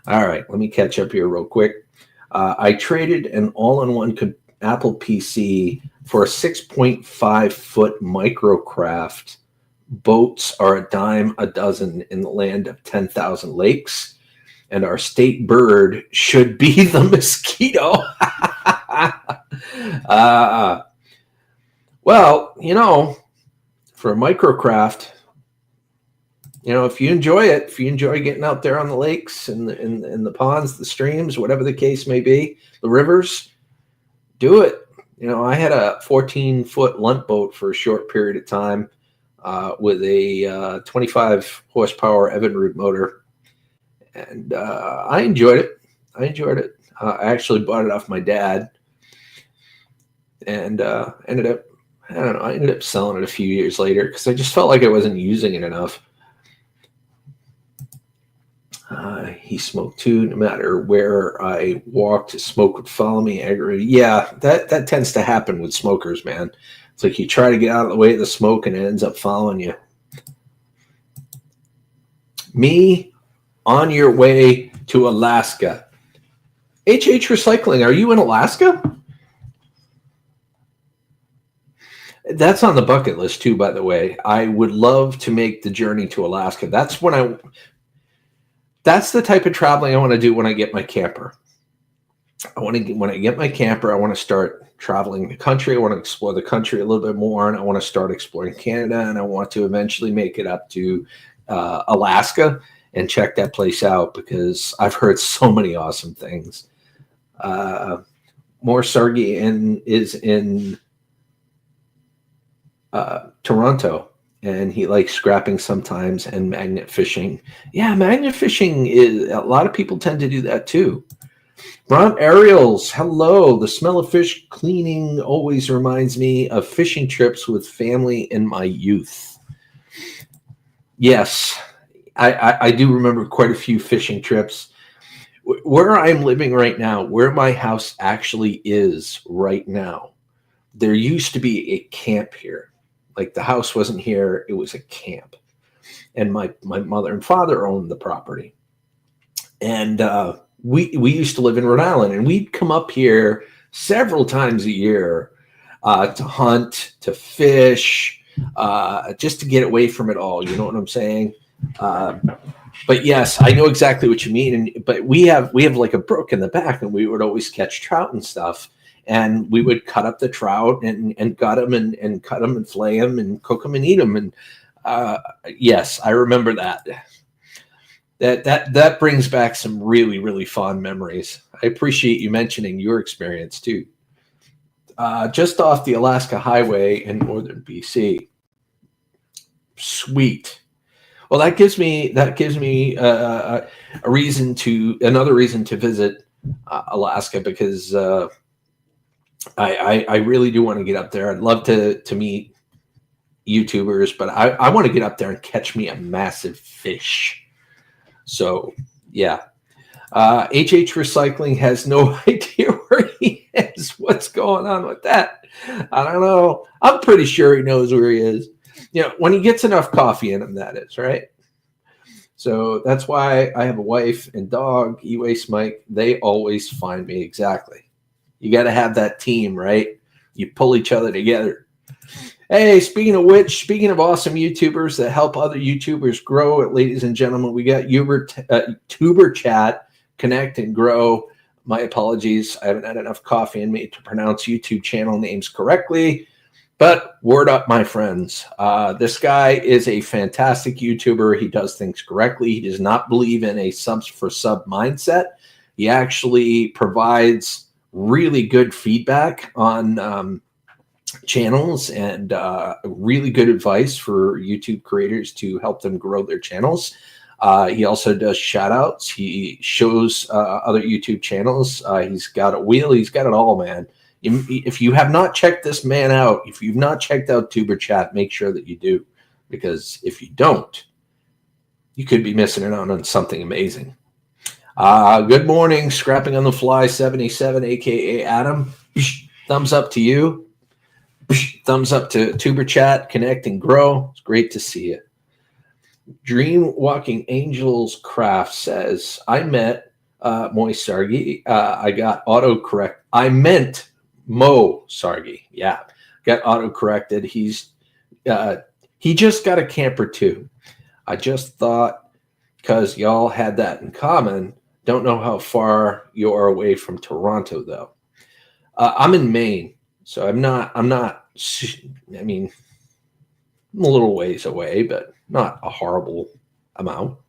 all right, let me catch up here real quick. I traded an all-in-one Apple PC for a 6.5-foot microcraft. Boats are a dime a dozen in the land of 10,000 lakes. And our state bird should be the mosquito. Well, you know, for a microcraft, you know, if you enjoy it, if you enjoy getting out there on the lakes and the ponds, the streams, whatever the case may be, the rivers, do it. You know, I had a 14-foot lunt boat for a short period of time with a 25 horsepower Evinrude motor. And I enjoyed it. I actually bought it off my dad, and ended up selling it a few years later because I just felt like I wasn't using it enough. He smoked too. No matter where I walked, smoke would follow me. Aggravated. Yeah, that tends to happen with smokers, man. It's like you try to get out of the way of the smoke, and it ends up following you. Me. On your way to Alaska. HH Recycling, are you in Alaska? That's on the bucket list too, by the way. I would love to make the journey to Alaska. That's the type of traveling I want to do when I get my camper. When I get my camper, I want to start traveling the country. I want to explore the country a little bit more, and I want to start exploring Canada, and I want to eventually make it up to Alaska and check that place out because I've heard so many awesome things. More Sargi is in Toronto, and he likes scrapping sometimes and magnet fishing. Yeah, magnet fishing is, a lot of people tend to do that too. Bront Ariels, hello. The smell of fish cleaning always reminds me of fishing trips with family in my youth. Yes, I do remember quite a few fishing trips. Where I'm living right now, where my house actually is right now, there used to be a camp here. Like the house wasn't here, it was a camp. And my mother and father owned the property. And we used to live in Rhode Island, and we'd come up here several times a year to hunt, to fish, just to get away from it all. You know what I'm saying? But yes, I know exactly what you mean. But we have like a brook in the back, and we would always catch trout and stuff. And we would cut up the trout and gut them and cut them and flay them and cook them and eat them. And yes, I remember that. That brings back some really, really fond memories. I appreciate you mentioning your experience too. Just off the Alaska Highway in northern BC. Sweet. Well, that gives me another reason to visit Alaska, because I really do want to get up there. I'd love to meet YouTubers, but I want to get up there and catch me a massive fish. So yeah. HH Recycling has no idea where he is. What's going on with that? I don't know. I'm pretty sure he knows where he is. You know, when he gets enough coffee in him, that is, right? So that's why I have a wife and dog, E-Waste Mike. They always find me. Exactly. You got to have that team, right? You pull each other together. Hey, speaking of which, speaking of awesome YouTubers that help other YouTubers grow, ladies and gentlemen, we got Tuber Chat, Connect and Grow. My apologies. I haven't had enough coffee in me to pronounce YouTube channel names correctly. But word up, my friends. This guy is a fantastic YouTuber. He does things correctly. He does not believe in a subs for sub mindset. He actually provides really good feedback on channels and really good advice for YouTube creators to help them grow their channels. He also does shout outs. He shows other YouTube channels. He's got a wheel. He's got it all, man. If you have not checked this man out, if you've not checked out Tuber Chat, make sure that you do, because if you don't, you could be missing out on something amazing. Good morning, Scrapping on the Fly 77, aka Adam. Thumbs up to you. Thumbs up to Tuber Chat, Connect and Grow. It's great to see you. Dream Walking Angels Craft says, I met Moy Sargi. I got autocorrect. I meant Mo Sargi. Yeah, got auto-corrected. He just got a camper too. I just thought, because y'all had that in common. Don't know how far you are away from Toronto though. I'm in Maine, so I'm not. I mean, I'm a little ways away, but not a horrible amount.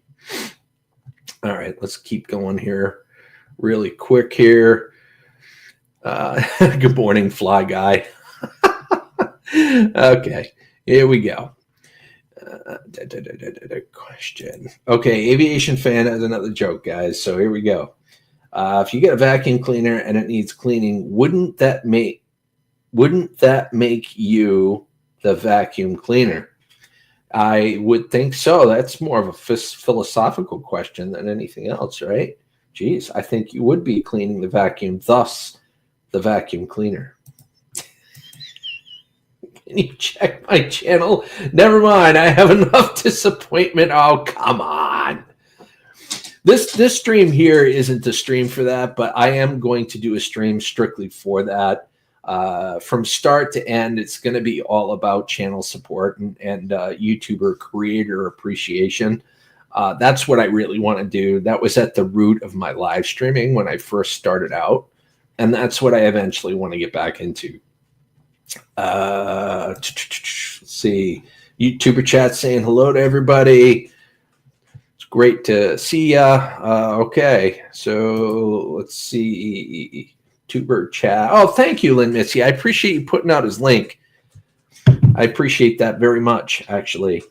All right, let's keep going here really quick here. Good morning, Fly Guy. Okay, here we go. Question. Okay, Aviation Fan has another joke, guys. So here we go. If you get a vacuum cleaner and it needs cleaning, wouldn't that make you the vacuum cleaner? I would think so. That's more of a philosophical question than anything else, right? Geez, I think you would be cleaning the vacuum, thus the vacuum cleaner. Can you check my channel? Never mind. I have enough disappointment. Oh, come on. This stream here isn't a stream for that, but I am going to do a stream strictly for that. From start to end, it's going to be all about channel support and YouTuber creator appreciation. That's what I really want to do. That was at the root of my live streaming when I first started out. And that's what I eventually want to get back into. Let's see. YouTuber chat saying hello to everybody. It's great to see ya. Okay, so let's see. Tuber chat. Oh, thank you, Lynn Missy. I appreciate you putting out his link. I appreciate that very much, actually.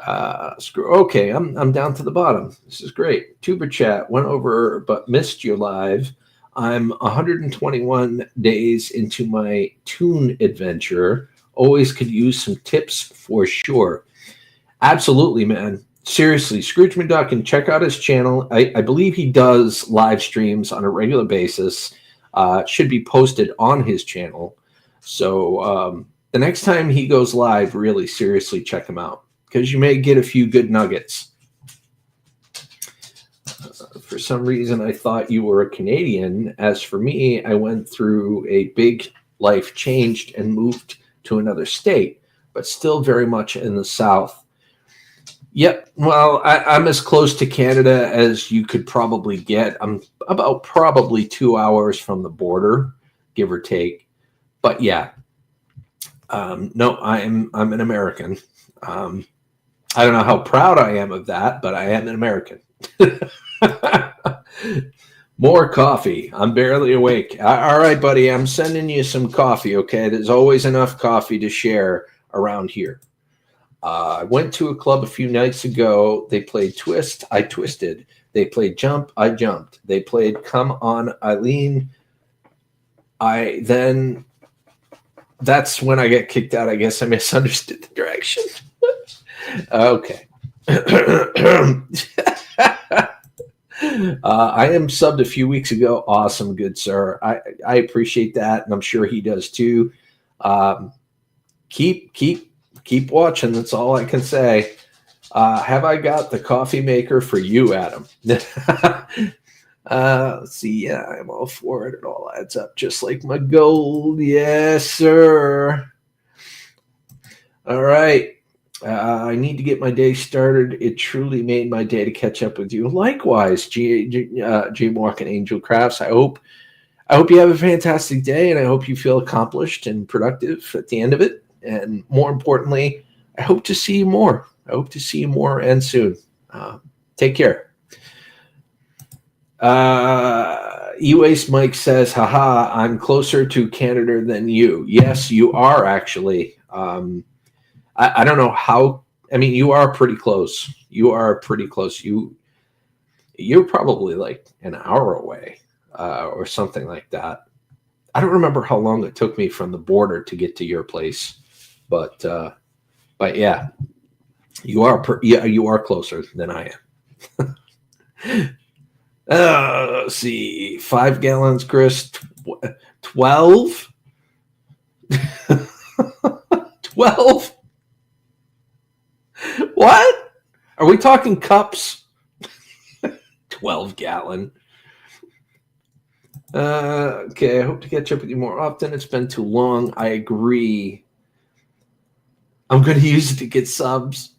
Okay, I'm down to the bottom. This is great. Tuber chat went over but missed you live. I'm 121 days into my tune adventure. Always could use some tips for sure. Absolutely, man. Seriously, Scrooge McDuck, and check out his channel. I believe he does live streams on a regular basis. Should be posted on his channel. So the next time he goes live, really seriously check him out, because you may get a few good nuggets. For some reason, I thought you were a Canadian. As for me, I went through a big life change and moved to another state, but still very much in the South. Yep. Well, I'm as close to Canada as you could probably get. I'm about probably 2 hours from the border, give or take. But yeah, no, I'm an American. I don't know how proud I am of that, but I am an American. More coffee. I'm barely awake. All right, buddy. I'm sending you some coffee. Okay. There's always enough coffee to share around here. I went to a club a few nights ago. They played Twist. I twisted. They played Jump. I jumped. They played Come On, Eileen. That's when I get kicked out. I guess I misunderstood the direction. Okay. I am subbed a few weeks ago. Awesome. Good, sir. I appreciate that. And I'm sure he does too. Keep watching. That's all I can say. Have I got the coffee maker for you, Adam? Let's see. Yeah, I'm all for it. It all adds up just like my gold. Yes, sir. All right. I need to get my day started. It truly made my day to catch up with you. Likewise, G Walk and Angel Crafts. I hope you have a fantastic day, and I hope you feel accomplished and productive at the end of it. And more importantly, I hope to see you more. I hope to see you more and soon. Take care. E-Waste Mike says, haha, I'm closer to Canada than you. Yes, you are actually. I don't know how. I mean, you are pretty close. You are pretty close. You're probably like an hour away or something like that. I don't remember how long it took me from the border to get to your place. But yeah, you are closer than I am. Let's see, 5 gallons, Chris. 12. 12. What? Are we talking cups? 12-gallon. Okay, I hope to catch up with you more often. It's been too long. I agree. I'm going to use it to get subs.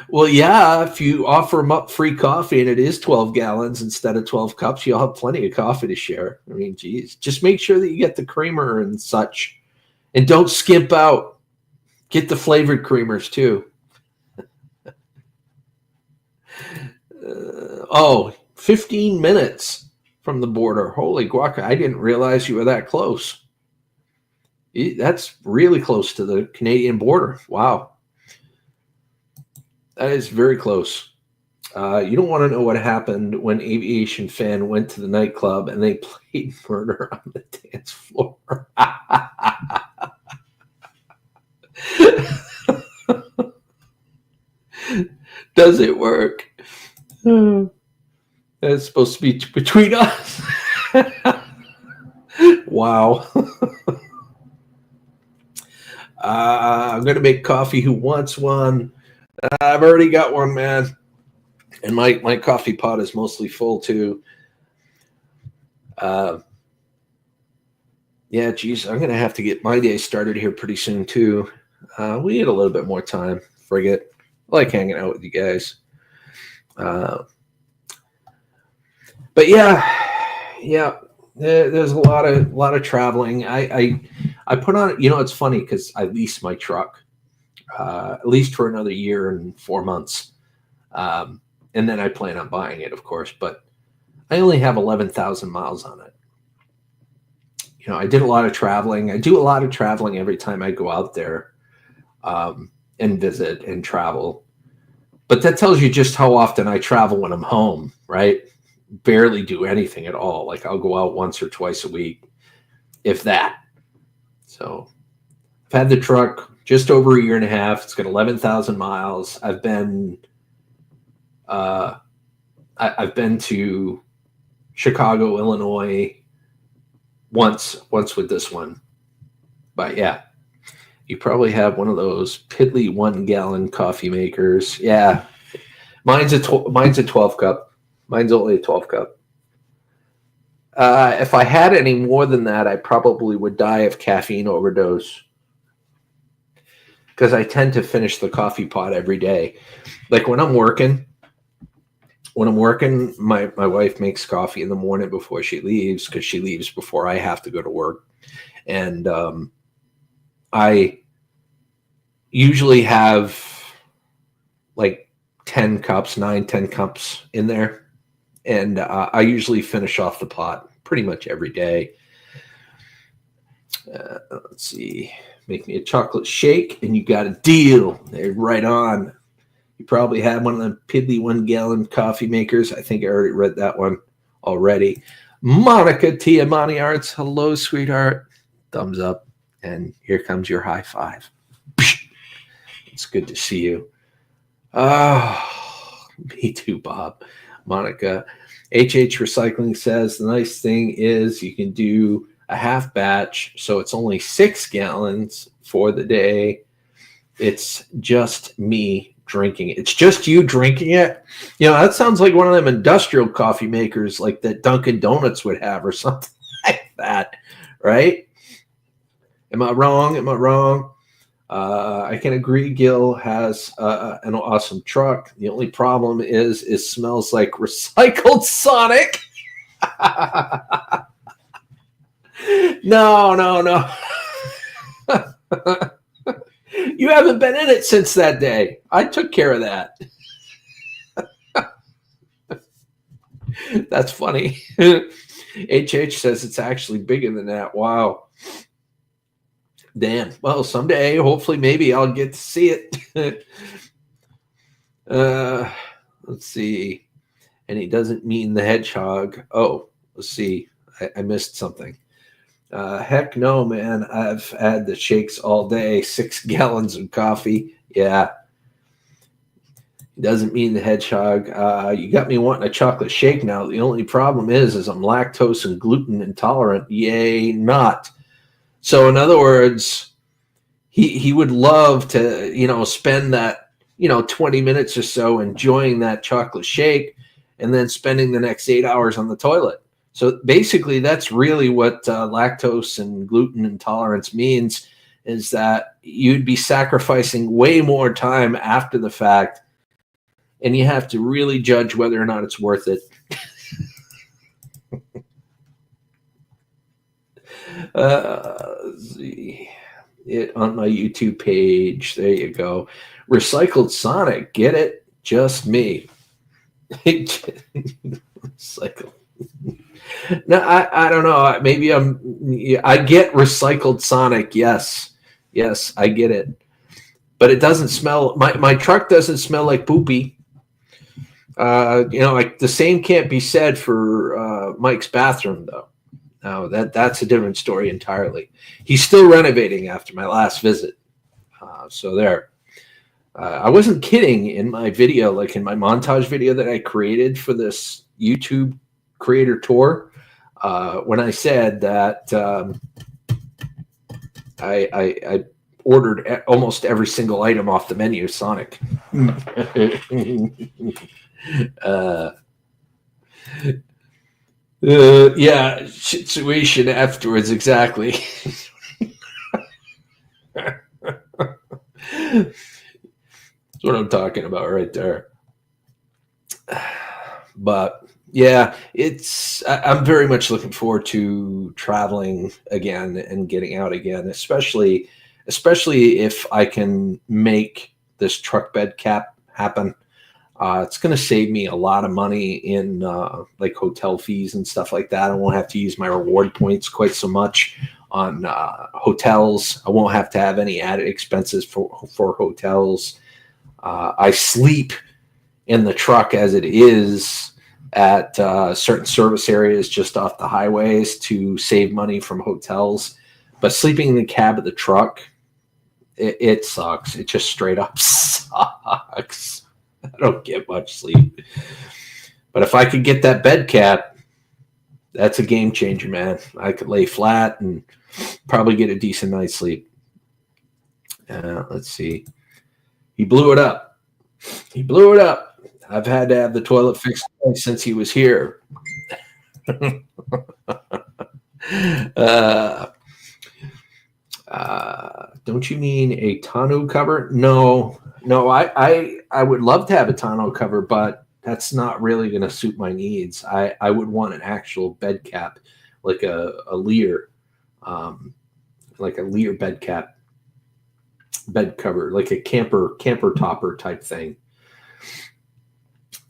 Well, yeah, if you offer them up free coffee and it is 12 gallons instead of 12 cups, you'll have plenty of coffee to share. I mean, geez, just make sure that you get the creamer and such. And don't skimp out. Get the flavored creamers, too. 15 minutes from the border. Holy guaca, I didn't realize you were that close. That's really close to the Canadian border. Wow. That is very close. You don't want to know what happened when Aviation Fan went to the nightclub and they played Murder on the Dance Floor. Does it work? That's supposed to be between us. Wow. I'm going to make coffee. Who wants one? I've already got one, man. And my coffee pot is mostly full, too. Yeah, geez, I'm going to have to get my day started here pretty soon, too. We need a little bit more time. Frig it. I like hanging out with you guys. But yeah, there's a lot of traveling. I put on, it's funny because I leased my truck, at least for another year and 4 months. And then I plan on buying it, of course, but I only have 11,000 miles on it. I did a lot of traveling. I do a lot of traveling every time I go out there and visit and travel. But that tells you just how often I travel when I'm home, right? Barely do anything at all. Like I'll go out once or twice a week, if that. So I've had the truck just over a year and a half. It's got 11,000 miles. I've been to Chicago, Illinois once with this one. But yeah, you probably have one of those piddly 1-gallon coffee makers. Yeah, mine's a 12 cup. Mine's only a 12 cup. If I had any more than that, I probably would die of caffeine overdose, because I tend to finish the coffee pot every day. Like when I'm working, my wife makes coffee in the morning before she leaves, because she leaves before I have to go to work. And I usually have like 10 cups in there. And I usually finish off the pot pretty much every day. Let's see. Make me a chocolate shake, and you got a deal. They're right on. You probably had one of them piddly 1-gallon coffee makers. I think I already read that one already. Monica Tiamani Arts. Hello, sweetheart. Thumbs up. And here comes your high five. It's good to see you. Oh, me too, Bob. Monica. HH Recycling says the nice thing is you can do a half batch, so it's only 6 gallons for the day. It's just me drinking it. It's just you drinking it. That sounds like one of them industrial coffee makers like that Dunkin' Donuts would have or something like that, right? Am I wrong? I can agree Gil has an awesome truck. The only problem is it smells like recycled Sonic. No. You haven't been in it since that day. I took care of that. That's funny. HH says it's actually bigger than that. Wow. Damn. Well, someday, hopefully, maybe I'll get to see it. Let's see. And he doesn't mean the hedgehog. Oh, let's see. I missed something. Heck no, man. I've had the shakes all day. 6 gallons of coffee. Yeah. He doesn't mean the hedgehog. You got me wanting a chocolate shake now. The only problem is I'm lactose and gluten intolerant. Yay, not. So in other words, he would love to, spend that, 20 minutes or so enjoying that chocolate shake and then spending the next 8 hours on the toilet. So basically that's really what lactose and gluten intolerance means, is that you'd be sacrificing way more time after the fact, and you have to really judge whether or not it's worth it. See it on my YouTube page. There you go. Recycled Sonic. Get it? Just me. Recycled. No, I don't know. Maybe I get recycled Sonic. Yes, I get it. But it doesn't smell. My truck doesn't smell like poopy. Like the same can't be said for Mike's bathroom, though. No, that's a different story entirely. He's still renovating after my last visit. So there. I wasn't kidding in my video, like in my montage video that I created for this YouTube creator tour, when I said that I ordered almost every single item off the menu Sonic. Yeah, situation afterwards, exactly. That's what I'm talking about right there. But yeah, I'm very much looking forward to traveling again and getting out again, especially if I can make this truck bed cap happen. It's going to save me a lot of money in like hotel fees and stuff like that. I won't have to use my reward points quite so much on hotels. I won't have to have any added expenses for hotels. I sleep in the truck as it is at certain service areas just off the highways to save money from hotels. But sleeping in the cab of the truck, it sucks. It just straight up sucks. I don't get much sleep. But if I could get that bed cap, that's a game changer, man. I could lay flat and probably get a decent night's sleep. Let's see. He blew it up. He blew it up. I've had to have the toilet fixed since he was here. Don't you mean a tonneau cover? No. I would love to have a tonneau cover, but that's not really going to suit my needs. I would want an actual bed cap, like a Lear, like a Lear bed cap, bed cover, like a camper topper type thing.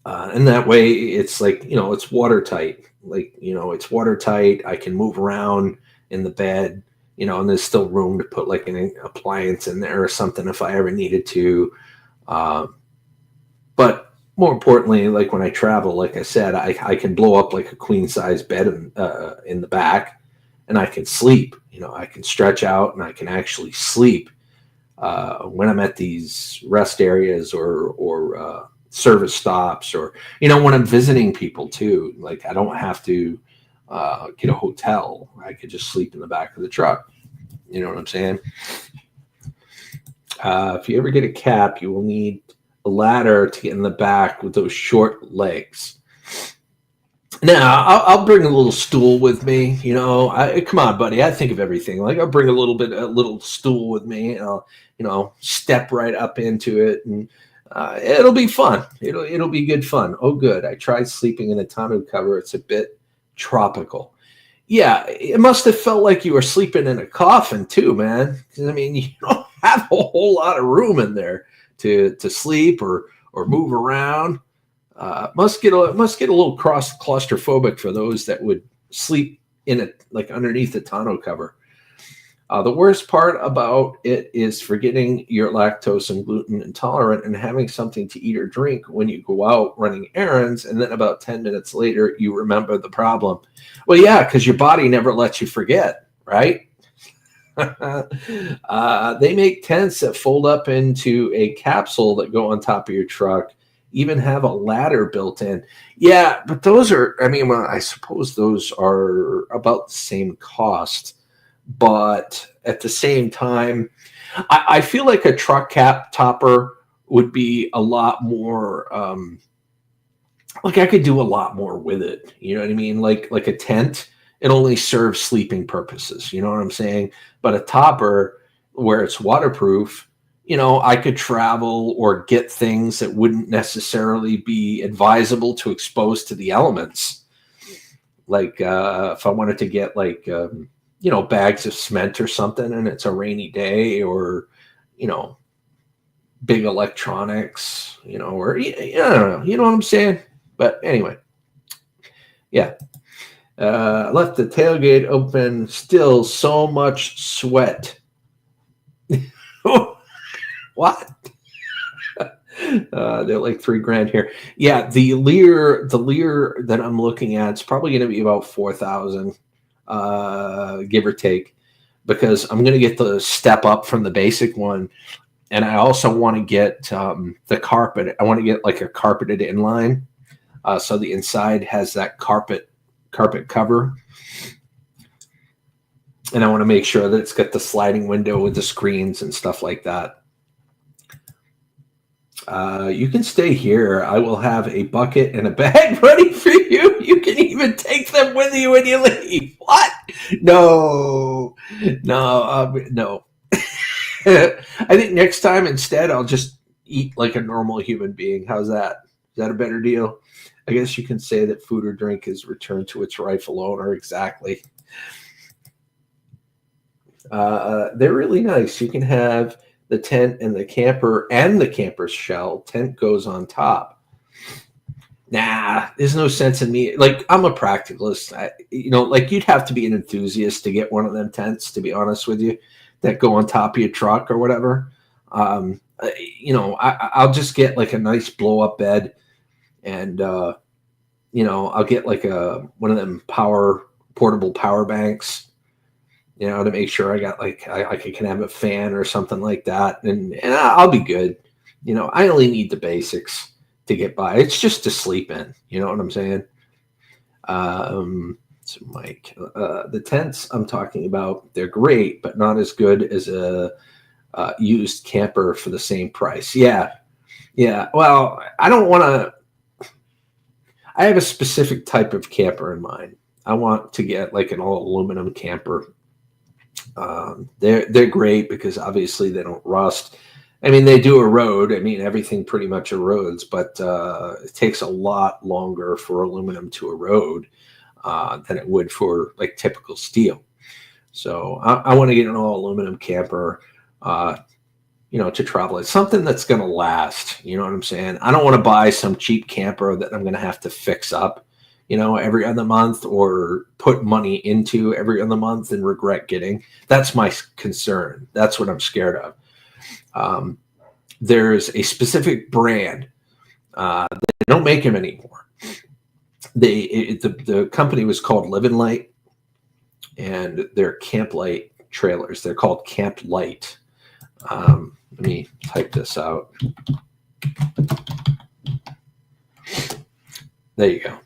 And that way it's like, it's watertight. Like, it's watertight. I can move around in the bed, and there's still room to put like an appliance in there or something if I ever needed to. But more importantly, like when I travel, like I said, I can blow up like a queen size bed in the back, and I can sleep. I can stretch out and I can actually sleep when I'm at these rest areas or service stops, or when I'm visiting people too. Like I don't have to get a hotel. I could just sleep in the back of the truck. You know what I'm saying? If you ever get a cap, you will need a ladder to get in the back with those short legs. Now, I'll bring a little stool with me. Come on, buddy. I think of everything. Like I'll bring a little stool with me, and I'll, step right up into it, and it'll be fun. It'll be good fun. Oh, good. I tried sleeping in a tonneau cover. It's a bit tropical. Yeah, it must have felt like you were sleeping in a coffin too, man. Because you don't have a whole lot of room in there to sleep or move around. Must get a little claustrophobic for those that would sleep in it, like underneath the tonneau cover. The worst part about it is forgetting you're lactose and gluten intolerant and having something to eat or drink when you go out running errands, and then about 10 minutes later, you remember the problem. Well, yeah, because your body never lets you forget, right? They make tents that fold up into a capsule that go on top of your truck, even have a ladder built in. Yeah, but those are, I suppose those are about the same cost. But at the same time, I feel like a truck cap topper would be a lot more, like I could do a lot more with it. You know what I mean? Like a tent, it only serves sleeping purposes. You know what I'm saying? But a topper where it's waterproof, I could travel or get things that wouldn't necessarily be advisable to expose to the elements. Like if I wanted to get like, bags of cement or something, and it's a rainy day, or, big electronics, or, I don't know, you know what I'm saying? But anyway, yeah. Left the tailgate open, still so much sweat. What? They're like $3,000 here. Yeah, the Lear that I'm looking at, it's probably going to be about 4,000. Give or take, because I'm going to get the step up from the basic one, and I also want to get the carpet. I want to get like a carpeted inline, so the inside has that carpet cover, and I want to make sure that it's got the sliding window with the screens and stuff like that. You can stay here. I will have a bucket and a bag ready for you. You can even take them with you when you leave. What? No. I think next time instead I'll just eat like a normal human being. How's that? Is that a better deal? I guess you can say that food or drink is returned to its rightful owner. Exactly. They're really nice. You can have the tent and the camper and the camper's shell. Tent goes on top. Nah, there's no sense in me. Like, I'm a practicalist. Like, you'd have to be an enthusiast to get one of them tents, to be honest with you, that go on top of your truck or whatever. I'll just get like a nice blow up bed, and I'll get like one of them portable power banks, to make sure I got like I can have a fan or something like that, and I'll be good. I only need the basics to get by. It's just to sleep in. You know what I'm saying? So Mike, the tents I'm talking about, they're great, but not as good as a used camper for the same price. Yeah. Well, I don't want to. I have a specific type of camper in mind. I want to get like an all aluminum camper. They're great because obviously they don't rust. I mean, they do erode. I mean, everything pretty much erodes, but it takes a lot longer for aluminum to erode than it would for like typical steel. So I want to get an all aluminum camper, to travel. It's something that's going to last. You know what I'm saying? I don't want to buy some cheap camper that I'm going to have to fix up, every other month, or put money into every other month and regret getting. That's my concern. That's what I'm scared of. There's a specific brand. They don't make them anymore. The company was called Live and Light, and they're Camp Light trailers. They're called Camp Light. Let me type this out. There you go.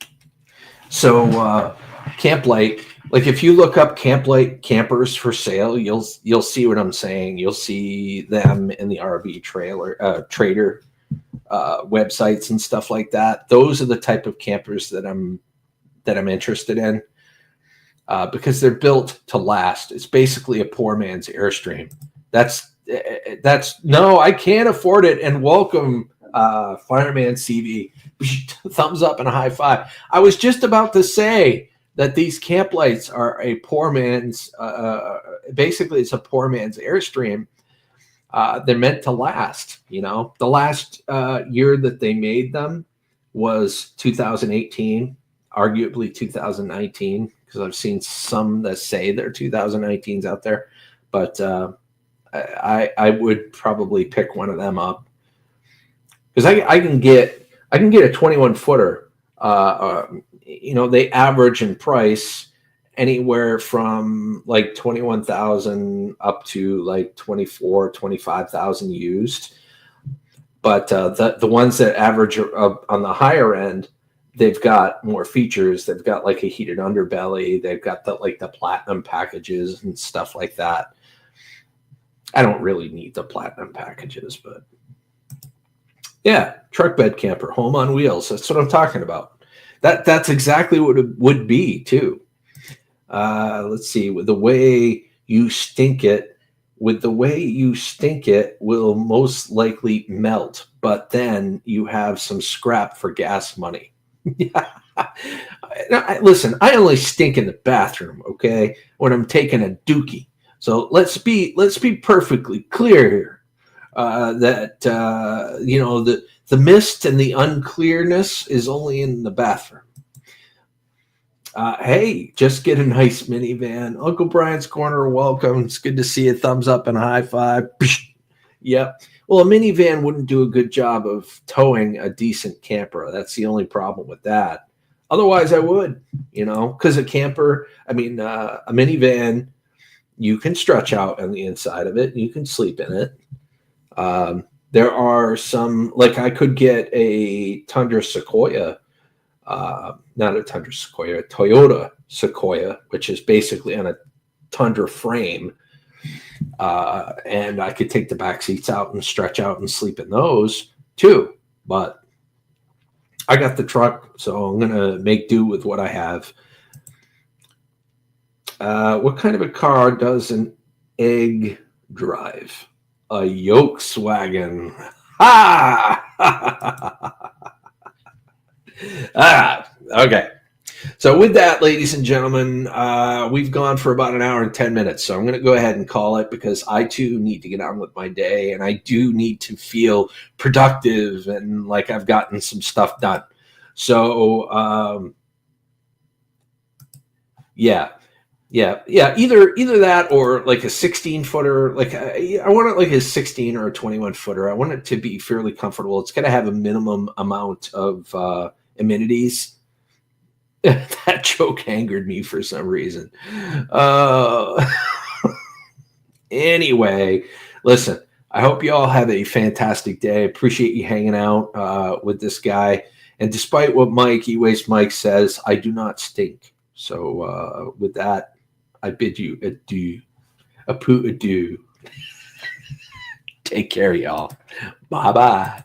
So Camp Light, like if you look up Camp Light campers for sale, you'll see what I'm saying. You'll see them in the RV trader websites and stuff like that. Those are the type of campers that I'm interested in because they're built to last. It's basically a poor man's Airstream. That's no, I can't afford it. And welcome, Fireman CV. Thumbs up and a high five. I was just about to say that these camp lights are a poor man's. Basically, it's a poor man's Airstream. They're meant to last. The last year that they made them was 2018, arguably 2019, because I've seen some that say they're 2019s out there, but I would probably pick one of them up because I can get a 21 footer. They average in price anywhere from like 21,000 up to like 25,000 used. But the ones that average on the higher end, they've got more features. They've got like a heated underbelly. They've got the platinum packages and stuff like that. I don't really need the platinum packages, but yeah, truck bed camper, home on wheels. That's what I'm talking about. That's exactly what it would be too. Let's see. With the way you stink it will most likely melt, but then you have some scrap for gas money. Listen, I only stink in the bathroom, okay, when I'm taking a dookie. So let's be perfectly clear here that the mist and the unclearness is only in the bathroom. Hey, just get a nice minivan. Uncle Brian's Corner, welcome. It's good to see you. Thumbs up and a high five. Yep. Well, a minivan wouldn't do a good job of towing a decent camper. That's the only problem with that. Otherwise, I would, because a camper, a minivan, you can stretch out on the inside of it. You can sleep in it. There are some, like I could get a Tundra Sequoia, not a Tundra Sequoia, a Toyota Sequoia, which is basically on a Tundra frame. And I could take the back seats out and stretch out and sleep in those too. But I got the truck, so I'm going to make do with what I have. What kind of a car does an egg drive? A Volkswagen. Ah! Okay. So with that, ladies and gentlemen, we've gone for about an hour and 10 minutes. So I'm going to go ahead and call it because I too need to get on with my day, and I do need to feel productive and like I've gotten some stuff done. So yeah. Either that or like a 16 footer. Like I want it like a 16 or a 21 footer. I want it to be fairly comfortable. It's got to have a minimum amount of amenities. That joke angered me for some reason. Uh, anyway, listen, I hope you all have a fantastic day. I appreciate you hanging out with this guy. And despite what E-Waste Mike says, I do not stink. So with that, I bid you adieu. A poo adieu. Take care, y'all. Bye-bye.